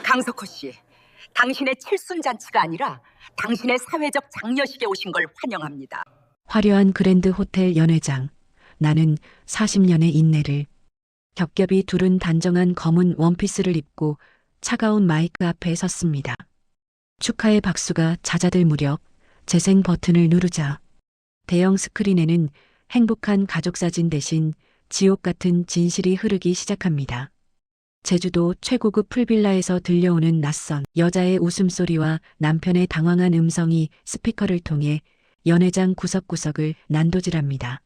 강석호 씨, 당신의 칠순잔치가 아니라 당신의 사회적 장려식에 오신 걸 환영합니다. 화려한 그랜드 호텔 연회장. 나는 40년의 인내를. 겹겹이 두른 단정한 검은 원피스를 입고 차가운 마이크 앞에 섰습니다. 축하의 박수가 잦아들 무렵 재생 버튼을 누르자 대형 스크린에는 행복한 가족 사진 대신 지옥 같은 진실이 흐르기 시작합니다. 제주도 최고급 풀빌라에서 들려오는 낯선 여자의 웃음소리와 남편의 당황한 음성이 스피커를 통해 연회장 구석구석을 난도질합니다.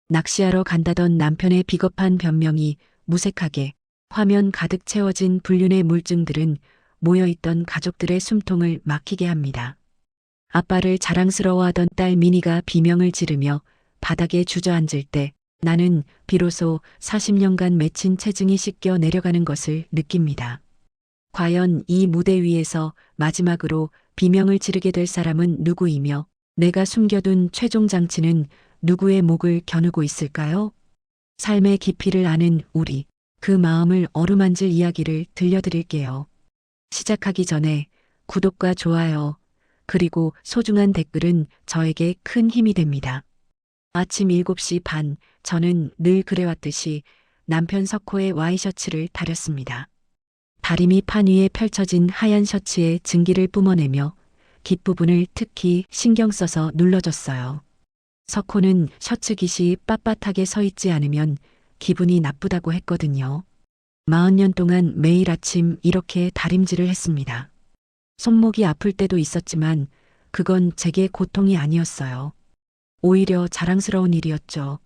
낚시하러 간다던 남편의 비겁한 변명이 무색하게 화면 가득 채워진 불륜의 물증들은 모여있던 가족들의 숨통을 막히게 합니다. 아빠를 자랑스러워하던 딸 미니가 비명을 지르며 바닥에 주저앉을 때 나는 비로소 40년간 맺힌 체증이 씻겨 내려가는 것을 느낍니다. 과연 이 무대 위에서 마지막으로 비명을 지르게 될 사람은 누구이며 내가 숨겨둔 최종 장치는 누구의 목을 겨누고 있을까요? 삶의 깊이를 아는 우리, 그 마음을 어루만질 이야기를 들려드릴게요. 시작하기 전에 구독과 좋아요, 그리고 소중한 댓글은 저에게 큰 힘이 됩니다. 아침 7시 반, 저는 늘 그래왔듯이 남편 석호의 와이셔츠를 다렸습니다. 다리미 판 위에 펼쳐진 하얀 셔츠에 증기를 뿜어내며 깃부분을 특히 신경 써서 눌러줬어요. 석호는 셔츠 깃이 빳빳하게 서 있지 않으면 기분이 나쁘다고 했거든요. 40년 동안 매일 아침 이렇게 다림질을 했습니다. 손목이 아플 때도 있었지만 그건 제게 고통이 아니었어요. 오히려 자랑스러운 일이었죠.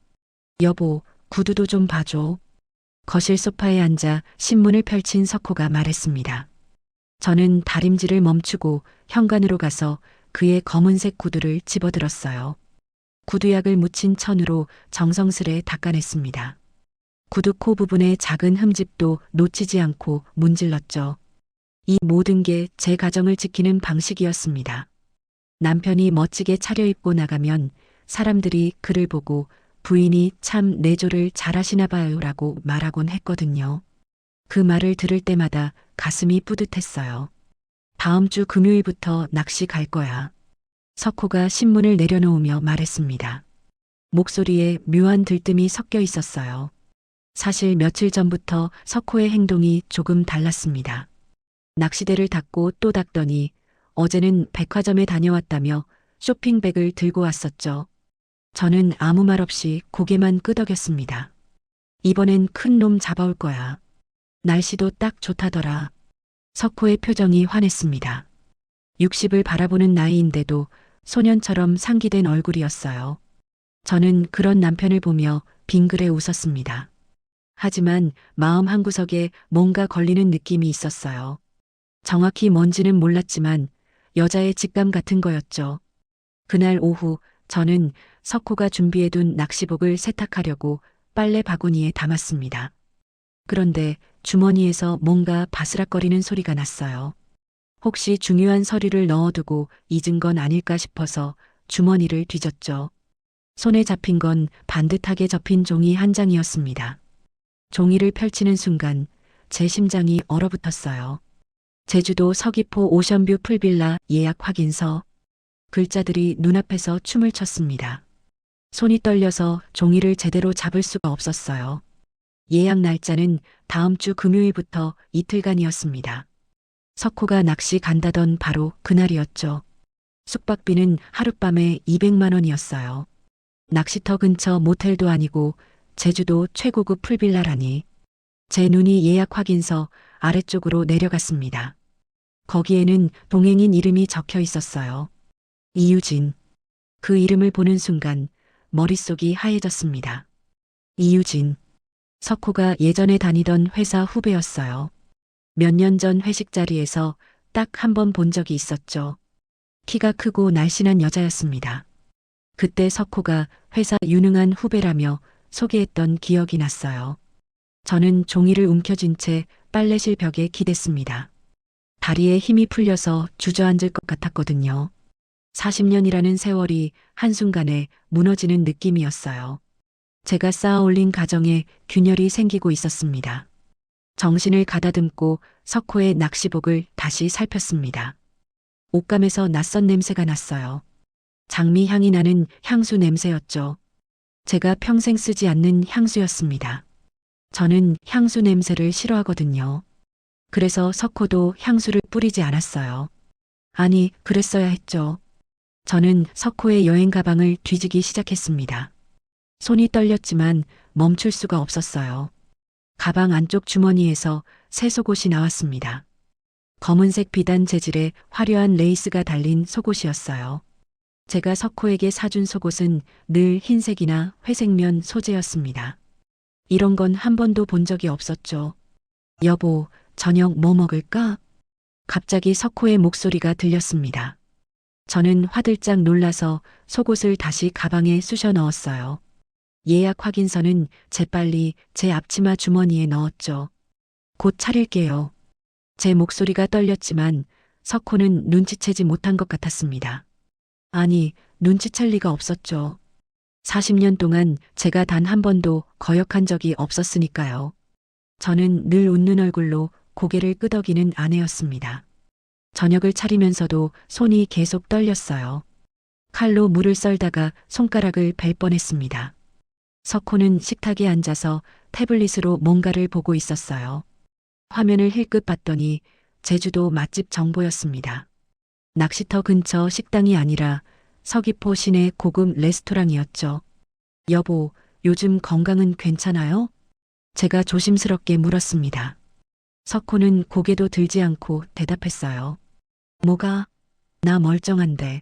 여보, 구두도 좀 봐줘. 거실 소파에 앉아 신문을 펼친 석호가 말했습니다. 저는 다림질을 멈추고 현관으로 가서 그의 검은색 구두를 집어들었어요. 구두약을 묻힌 천으로 정성스레 닦아냈습니다. 구두 코 부분의 작은 흠집도 놓치지 않고 문질렀죠. 이 모든 게 제 가정을 지키는 방식이었습니다. 남편이 멋지게 차려입고 나가면 사람들이 그를 보고 부인이 참 내조를 잘하시나 봐요라고 말하곤 했거든요. 그 말을 들을 때마다 가슴이 뿌듯했어요. 다음 주 금요일부터 낚시 갈 거야. 석호가 신문을 내려놓으며 말했습니다. 목소리에 묘한 들뜸이 섞여 있었어요. 사실 며칠 전부터 석호의 행동이 조금 달랐습니다. 낚시대를 닫고 또 닫더니 어제는 백화점에 다녀왔다며 쇼핑백을 들고 왔었죠. 저는 아무 말 없이 고개만 끄덕였습니다. 이번엔 큰 놈 잡아올 거야. 날씨도 딱 좋다더라. 석호의 표정이 환했습니다. 60을 바라보는 나이인데도 소년처럼 상기된 얼굴이었어요. 저는 그런 남편을 보며 빙그레 웃었습니다. 하지만 마음 한구석에 뭔가 걸리는 느낌이 있었어요. 정확히 뭔지는 몰랐지만 여자의 직감 같은 거였죠. 그날 오후 저는 석호가 준비해둔 낚시복을 세탁하려고 빨래 바구니에 담았습니다. 그런데 주머니에서 뭔가 바스락거리는 소리가 났어요. 혹시 중요한 서류를 넣어두고 잊은 건 아닐까 싶어서 주머니를 뒤졌죠. 손에 잡힌 건 반듯하게 접힌 종이 한 장이었습니다. 종이를 펼치는 순간 제 심장이 얼어붙었어요. 제주도 서귀포 오션뷰 풀빌라 예약 확인서. 글자들이 눈앞에서 춤을 췄습니다. 손이 떨려서 종이를 제대로 잡을 수가 없었어요. 예약 날짜는 다음 주 금요일부터 이틀간이었습니다. 석호가 낚시 간다던 바로 그날이었죠. 숙박비는 하룻밤에 200만 원이었어요. 낚시터 근처 모텔도 아니고 제주도 최고급 풀빌라라니. 제 눈이 예약 확인서 아래쪽으로 내려갔습니다. 거기에는 동행인 이름이 적혀 있었어요. 이유진. 그 이름을 보는 순간 머릿속이 하얘졌습니다. 이유진. 석호가 예전에 다니던 회사 후배였어요. 몇 년 전 회식 자리에서 딱 한 번 본 적이 있었죠. 키가 크고 날씬한 여자였습니다. 그때 석호가 회사 유능한 후배라며 소개했던 기억이 났어요. 저는 종이를 움켜쥔 채 빨래실 벽에 기댔습니다. 다리에 힘이 풀려서 주저앉을 것 같았거든요. 40년이라는 세월이 한순간에 무너지는 느낌이었어요. 제가 쌓아 올린 가정에 균열이 생기고 있었습니다. 정신을 가다듬고 석호의 낚시복을 다시 살폈습니다. 옷감에서 낯선 냄새가 났어요. 장미 향이 나는 향수 냄새였죠. 제가 평생 쓰지 않는 향수였습니다. 저는 향수 냄새를 싫어하거든요. 그래서 석호도 향수를 뿌리지 않았어요. 아니, 그랬어야 했죠. 저는 석호의 여행 가방을 뒤지기 시작했습니다. 손이 떨렸지만 멈출 수가 없었어요. 가방 안쪽 주머니에서 새 속옷이 나왔습니다. 검은색 비단 재질의 화려한 레이스가 달린 속옷이었어요. 제가 석호에게 사준 속옷은 늘 흰색이나 회색면 소재였습니다. 이런 건 한 번도 본 적이 없었죠. 여보, 저녁 뭐 먹을까? 갑자기 석호의 목소리가 들렸습니다. 저는 화들짝 놀라서 속옷을 다시 가방에 쑤셔 넣었어요. 예약 확인서는 재빨리 제 앞치마 주머니에 넣었죠. 곧 차릴게요. 제 목소리가 떨렸지만 석호는 눈치채지 못한 것 같았습니다. 아니, 눈치챌 리가 없었죠. 40년 동안 제가 단 한 번도 거역한 적이 없었으니까요. 저는 늘 웃는 얼굴로 고개를 끄덕이는 아내였습니다. 저녁을 차리면서도 손이 계속 떨렸어요. 칼로 물을 썰다가 손가락을 벨 뻔했습니다. 석호는 식탁에 앉아서 태블릿으로 뭔가를 보고 있었어요. 화면을 힐끗 봤더니 제주도 맛집 정보였습니다. 낚시터 근처 식당이 아니라 서귀포 시내 고급 레스토랑이었죠. 여보, 요즘 건강은 괜찮아요? 제가 조심스럽게 물었습니다. 석호는 고개도 들지 않고 대답했어요. 뭐가? 나 멀쩡한데.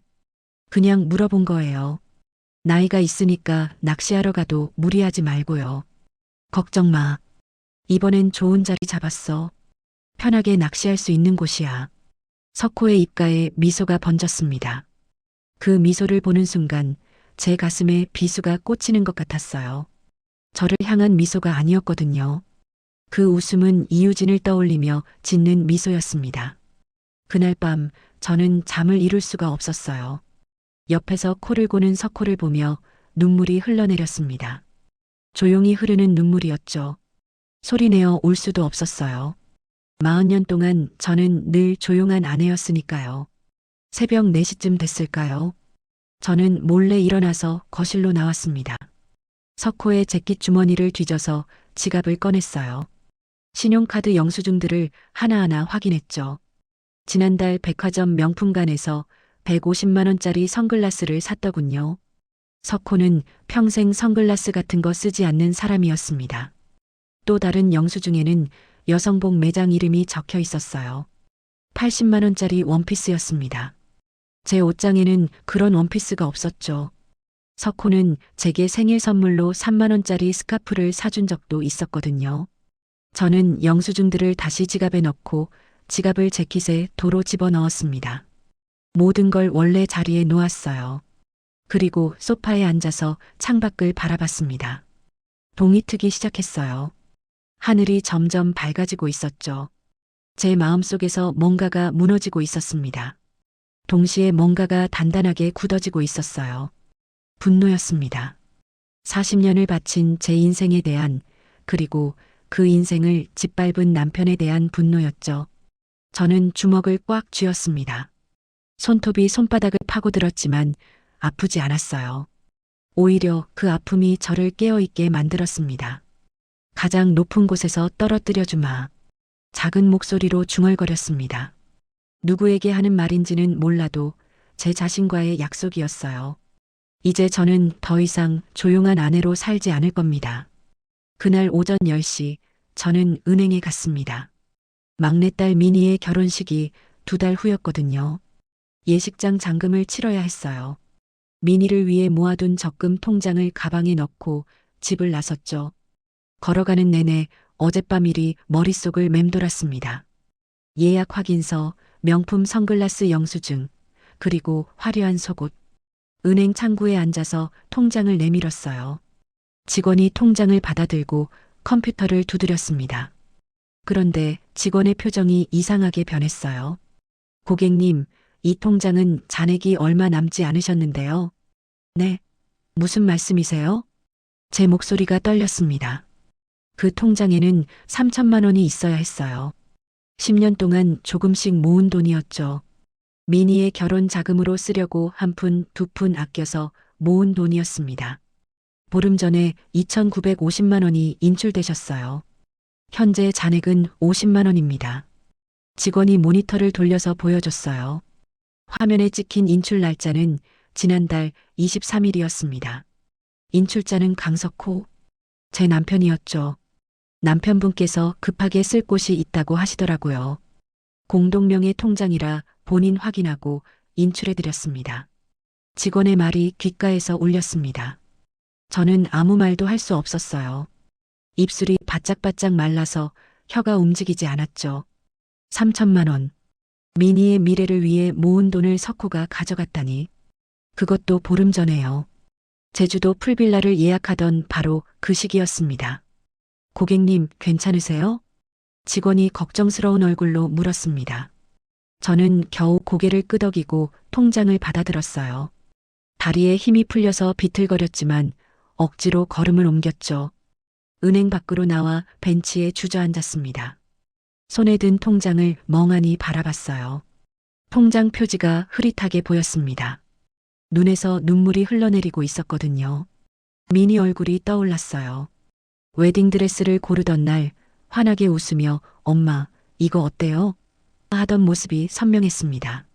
그냥 물어본 거예요. 나이가 있으니까 낚시하러 가도 무리하지 말고요. 걱정 마. 이번엔 좋은 자리 잡았어. 편하게 낚시할 수 있는 곳이야. 석호의 입가에 미소가 번졌습니다. 그 미소를 보는 순간 제 가슴에 비수가 꽂히는 것 같았어요. 저를 향한 미소가 아니었거든요. 그 웃음은 이유진을 떠올리며 짓는 미소였습니다. 그날 밤 저는 잠을 이룰 수가 없었어요. 옆에서 코를 고는 석호를 보며 눈물이 흘러내렸습니다. 조용히 흐르는 눈물이었죠. 소리내어 울 수도 없었어요. 40년 동안 저는 늘 조용한 아내였으니까요. 새벽 4시쯤 됐을까요? 저는 몰래 일어나서 거실로 나왔습니다. 석호의 재킷 주머니를 뒤져서 지갑을 꺼냈어요. 신용카드 영수증들을 하나하나 확인했죠. 지난달 백화점 명품관에서 150만 원짜리 선글라스를 샀더군요. 석호는 평생 선글라스 같은 거 쓰지 않는 사람이었습니다. 또 다른 영수증에는 여성복 매장 이름이 적혀 있었어요. 80만 원짜리 원피스였습니다. 제 옷장에는 그런 원피스가 없었죠. 석호는 제게 생일 선물로 3만 원짜리 스카프를 사준 적도 있었거든요. 저는 영수증들을 다시 지갑에 넣고 지갑을 재킷에 도로 집어넣었습니다. 모든 걸 원래 자리에 놓았어요. 그리고 소파에 앉아서 창밖을 바라봤습니다. 동이 트기 시작했어요. 하늘이 점점 밝아지고 있었죠. 제 마음속에서 뭔가가 무너지고 있었습니다. 동시에 뭔가가 단단하게 굳어지고 있었어요. 분노였습니다. 40년을 바친 제 인생에 대한, 그리고 그 인생을 짓밟은 남편에 대한 분노였죠. 저는 주먹을 꽉 쥐었습니다. 손톱이 손바닥을 파고들었지만 아프지 않았어요. 오히려 그 아픔이 저를 깨어있게 만들었습니다. 가장 높은 곳에서 떨어뜨려 주마. 작은 목소리로 중얼거렸습니다. 누구에게 하는 말인지는 몰라도 제 자신과의 약속이었어요. 이제 저는 더 이상 조용한 아내로 살지 않을 겁니다. 그날 오전 10시 저는 은행에 갔습니다. 막내딸 미니의 결혼식이 2달 후였거든요. 예식장 잔금을 치러야 했어요. 미니를 위해 모아둔 적금 통장을 가방에 넣고 집을 나섰죠. 걸어가는 내내 어젯밤 일이 머릿속을 맴돌았습니다. 예약 확인서, 명품 선글라스 영수증, 그리고 화려한 속옷. 은행 창구에 앉아서 통장을 내밀었어요. 직원이 통장을 받아들고 컴퓨터를 두드렸습니다. 그런데 직원의 표정이 이상하게 변했어요. 고객님, 이 통장은 잔액이 얼마 남지 않으셨는데요. 네, 무슨 말씀이세요? 제 목소리가 떨렸습니다. 그 통장에는 3천만 원이 있어야 했어요. 10년 동안 조금씩 모은 돈이었죠. 미니의 결혼 자금으로 쓰려고 한 푼, 두 푼 아껴서 모은 돈이었습니다. 보름 전에 2,950만 원이 인출되셨어요. 현재 잔액은 50만 원입니다. 직원이 모니터를 돌려서 보여줬어요. 화면에 찍힌 인출 날짜는 지난달 23일이었습니다. 인출자는 강석호, 제 남편이었죠. 남편분께서 급하게 쓸 곳이 있다고 하시더라고요. 공동명의 통장이라 본인 확인하고 인출해드렸습니다. 직원의 말이 귓가에서 울렸습니다. 저는 아무 말도 할 수 없었어요. 입술이 바짝바짝 말라서 혀가 움직이지 않았죠. 3천만 원. 미니의 미래를 위해 모은 돈을 석호가 가져갔다니. 그것도 보름 전에요. 제주도 풀빌라를 예약하던 바로 그 시기였습니다. 고객님, 괜찮으세요? 직원이 걱정스러운 얼굴로 물었습니다. 저는 겨우 고개를 끄덕이고 통장을 받아들었어요. 다리에 힘이 풀려서 비틀거렸지만 억지로 걸음을 옮겼죠. 은행 밖으로 나와 벤치에 주저앉았습니다. 손에 든 통장을 멍하니 바라봤어요. 통장 표지가 흐릿하게 보였습니다. 눈에서 눈물이 흘러내리고 있었거든요. 미니 얼굴이 떠올랐어요. 웨딩드레스를 고르던 날 환하게 웃으며 엄마, 이거 어때요? 하던 모습이 선명했습니다.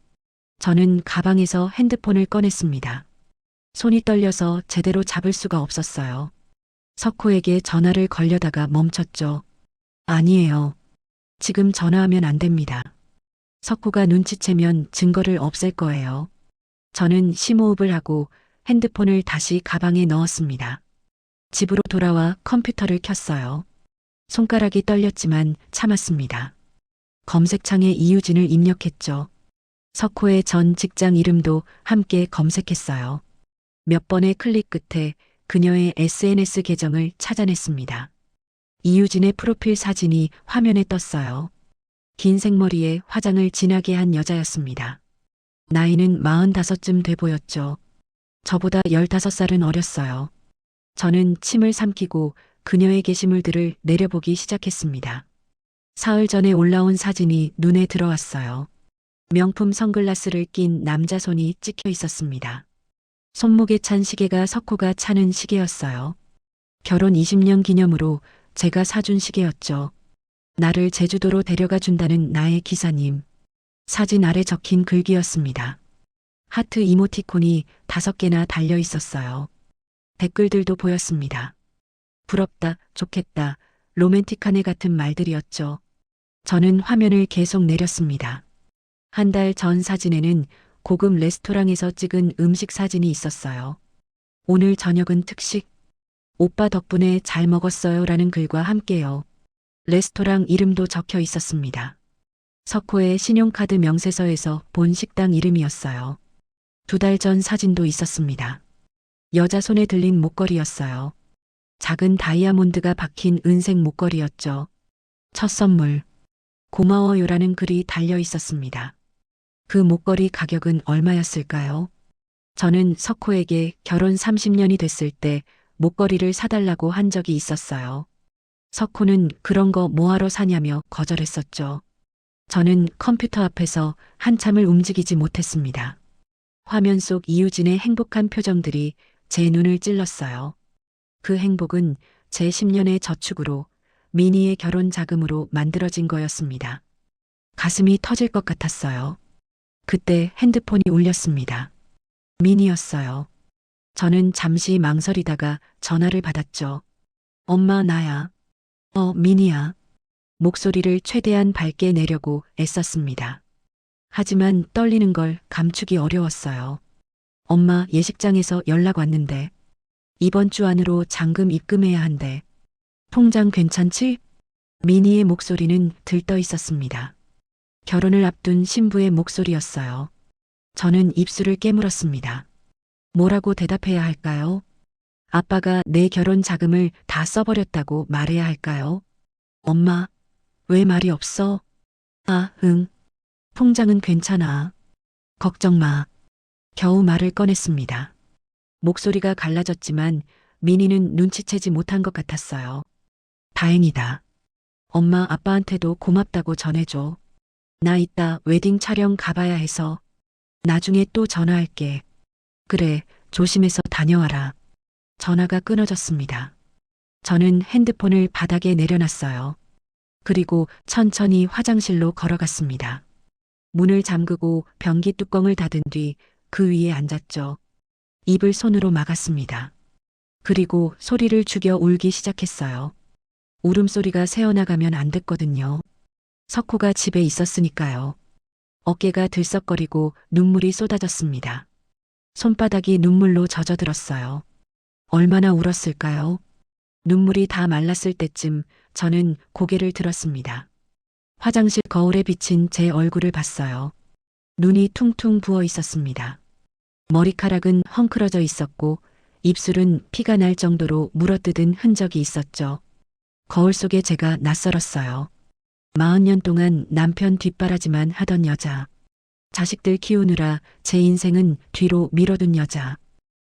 저는 가방에서 핸드폰을 꺼냈습니다. 손이 떨려서 제대로 잡을 수가 없었어요. 석호에게 전화를 걸려다가 멈췄죠. 아니에요. 지금 전화하면 안 됩니다. 석호가 눈치채면 증거를 없앨 거예요. 저는 심호흡을 하고 핸드폰을 다시 가방에 넣었습니다. 집으로 돌아와 컴퓨터를 켰어요. 손가락이 떨렸지만 참았습니다. 검색창에 이유진을 입력했죠. 석호의 전 직장 이름도 함께 검색했어요. 몇 번의 클릭 끝에 그녀의 SNS 계정을 찾아냈습니다. 이유진의 프로필 사진이 화면에 떴어요. 긴 생머리에 화장을 진하게 한 여자였습니다. 나이는 45쯤 돼 보였죠. 저보다 15살은 어렸어요. 저는 침을 삼키고 그녀의 게시물들을 내려보기 시작했습니다. 사흘 전에 올라온 사진이 눈에 들어왔어요. 명품 선글라스를 낀 남자 손이 찍혀 있었습니다. 손목에 찬 시계가 석호가 차는 시계였어요. 결혼 20년 기념으로 제가 사준 시계였죠. 나를 제주도로 데려가 준다는 나의 기사님. 사진 아래 적힌 글귀였습니다. 하트 이모티콘이 5개나 달려 있었어요. 댓글들도 보였습니다. 부럽다, 좋겠다, 로맨틱한 애 같은 말들이었죠. 저는 화면을 계속 내렸습니다. 한 달 전 사진에는 고급 레스토랑에서 찍은 음식 사진이 있었어요. 오늘 저녁은 특식. 오빠 덕분에 잘 먹었어요 라는 글과 함께요. 레스토랑 이름도 적혀 있었습니다. 석호의 신용카드 명세서에서 본 식당 이름이었어요. 2달 전 사진도 있었습니다. 여자 손에 들린 목걸이였어요. 작은 다이아몬드가 박힌 은색 목걸이였죠. 첫 선물. 고마워요라는 글이 달려 있었습니다. 그 목걸이 가격은 얼마였을까요? 저는 석호에게 결혼 30년이 됐을 때 목걸이를 사달라고 한 적이 있었어요. 석호는 그런 거 뭐하러 사냐며 거절했었죠. 저는 컴퓨터 앞에서 한참을 움직이지 못했습니다. 화면 속 이유진의 행복한 표정들이 제 눈을 찔렀어요. 그 행복은 제 10년의 저축으로 미니의 결혼 자금으로 만들어진 거였습니다. 가슴이 터질 것 같았어요. 그때 핸드폰이 울렸습니다. 미니였어요. 저는 잠시 망설이다가 전화를 받았죠. 엄마, 나야. 미니야. 목소리를 최대한 밝게 내려고 애썼습니다. 하지만 떨리는 걸 감추기 어려웠어요. 엄마, 예식장에서 연락 왔는데 이번 주 안으로 잔금 입금해야 한대. 통장 괜찮지? 미니의 목소리는 들떠 있었습니다. 결혼을 앞둔 신부의 목소리였어요. 저는 입술을 깨물었습니다. 뭐라고 대답해야 할까요? 아빠가 내 결혼 자금을 다 써버렸다고 말해야 할까요? 엄마, 왜 말이 없어? 응. 통장은 괜찮아. 걱정 마. 겨우 말을 꺼냈습니다. 목소리가 갈라졌지만 미니는 눈치채지 못한 것 같았어요. 다행이다. 엄마 아빠한테도 고맙다고 전해줘. 나 이따 웨딩 촬영 가봐야 해서 나중에 또 전화할게. 그래, 조심해서 다녀와라. 전화가 끊어졌습니다. 저는 핸드폰을 바닥에 내려놨어요. 그리고 천천히 화장실로 걸어갔습니다. 문을 잠그고 변기 뚜껑을 닫은 뒤 그 위에 앉았죠. 입을 손으로 막았습니다. 그리고 소리를 죽여 울기 시작했어요. 울음소리가 새어나가면 안 됐거든요. 석호가 집에 있었으니까요. 어깨가 들썩거리고 눈물이 쏟아졌습니다. 손바닥이 눈물로 젖어들었어요. 얼마나 울었을까요? 눈물이 다 말랐을 때쯤 저는 고개를 들었습니다. 화장실 거울에 비친 제 얼굴을 봤어요. 눈이 퉁퉁 부어 있었습니다. 머리카락은 헝클어져 있었고 입술은 피가 날 정도로 물어뜯은 흔적이 있었죠. 거울 속에 제가 낯설었어요. 40년 동안 남편 뒷바라지만 하던 여자. 자식들 키우느라 제 인생은 뒤로 밀어둔 여자.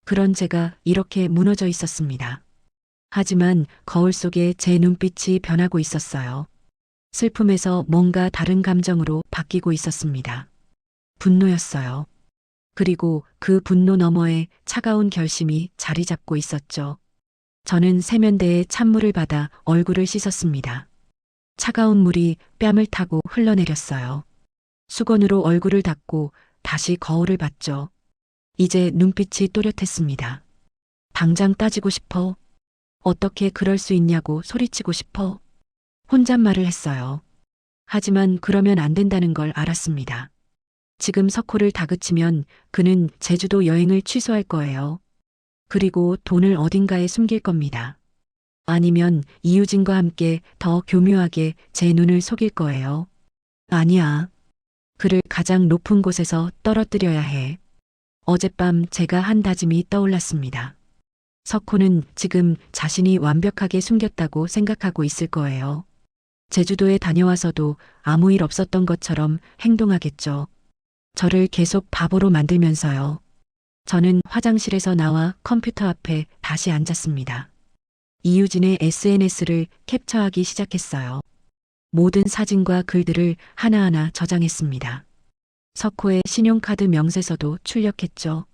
그런 제가 이렇게 무너져 있었습니다. 하지만 거울 속에 제 눈빛이 변하고 있었어요. 슬픔에서 뭔가 다른 감정으로 바뀌고 있었습니다. 분노였어요. 그리고 그 분노 너머에 차가운 결심이 자리 잡고 있었죠. 저는 세면대에 찬물을 받아 얼굴을 씻었습니다. 차가운 물이 뺨을 타고 흘러내렸어요. 수건으로 얼굴을 닦고 다시 거울을 봤죠. 이제 눈빛이 또렷했습니다. 당장 따지고 싶어. 어떻게 그럴 수 있냐고 소리치고 싶어. 혼잣말을 했어요. 하지만 그러면 안 된다는 걸 알았습니다. 지금 석호를 다그치면 그는 제주도 여행을 취소할 거예요. 그리고 돈을 어딘가에 숨길 겁니다. 아니면 이유진과 함께 더 교묘하게 제 눈을 속일 거예요. 아니야. 그를 가장 높은 곳에서 떨어뜨려야 해. 어젯밤 제가 한 다짐이 떠올랐습니다. 석호는 지금 자신이 완벽하게 숨겼다고 생각하고 있을 거예요. 제주도에 다녀와서도 아무 일 없었던 것처럼 행동하겠죠. 저를 계속 바보로 만들면서요. 저는 화장실에서 나와 컴퓨터 앞에 다시 앉았습니다. 이유진의 SNS를 캡처하기 시작했어요. 모든 사진과 글들을 하나하나 저장했습니다. 석호의 신용카드 명세서도 출력했죠.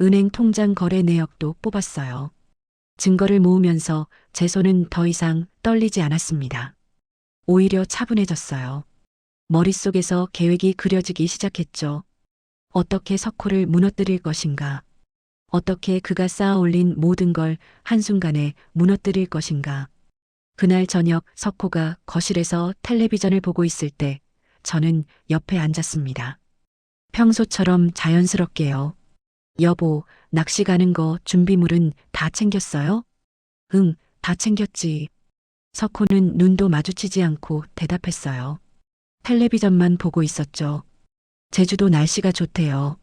은행 통장 거래 내역도 뽑았어요. 증거를 모으면서 제 손은 더 이상 떨리지 않았습니다. 오히려 차분해졌어요. 머릿속에서 계획이 그려지기 시작했죠. 어떻게 석호를 무너뜨릴 것인가? 어떻게 그가 쌓아 올린 모든 걸 한순간에 무너뜨릴 것인가? 그날 저녁 석호가 거실에서 텔레비전을 보고 있을 때 저는 옆에 앉았습니다. 평소처럼 자연스럽게요. 여보, 낚시 가는 거 준비물은 다 챙겼어요? 응, 다 챙겼지. 석호는 눈도 마주치지 않고 대답했어요. 텔레비전만 보고 있었죠. 제주도 날씨가 좋대요.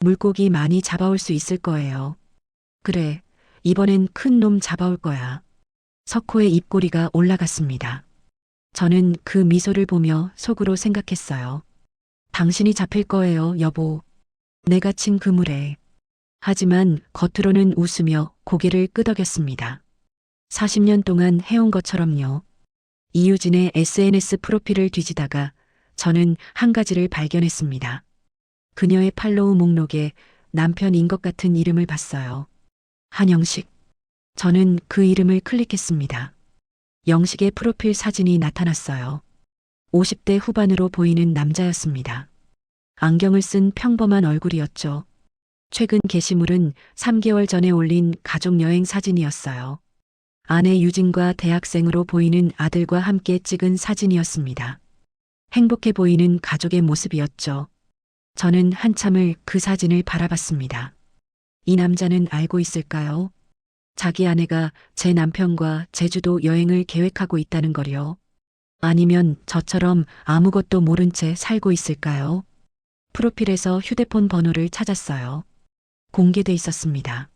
물고기 많이 잡아올 수 있을 거예요. 그래, 이번엔 큰 놈 잡아올 거야. 석호의 입꼬리가 올라갔습니다. 저는 그 미소를 보며 속으로 생각했어요. 당신이 잡힐 거예요, 여보. 내가 친 그물에. 하지만 겉으로는 웃으며 고개를 끄덕였습니다. 40년 동안 해온 것처럼요. 이유진의 SNS 프로필을 뒤지다가 저는 한 가지를 발견했습니다. 그녀의 팔로우 목록에 남편인 것 같은 이름을 봤어요. 한영식. 저는 그 이름을 클릭했습니다. 영식의 프로필 사진이 나타났어요. 50대 후반으로 보이는 남자였습니다. 안경을 쓴 평범한 얼굴이었죠. 최근 게시물은 3개월 전에 올린 가족여행 사진이었어요. 아내 유진과 대학생으로 보이는 아들과 함께 찍은 사진이었습니다. 행복해 보이는 가족의 모습이었죠. 저는 한참을 그 사진을 바라봤습니다. 이 남자는 알고 있을까요? 자기 아내가 제 남편과 제주도 여행을 계획하고 있다는 걸요. 아니면 저처럼 아무것도 모른 채 살고 있을까요? 프로필에서 휴대폰 번호를 찾았어요. 공개돼 있었습니다.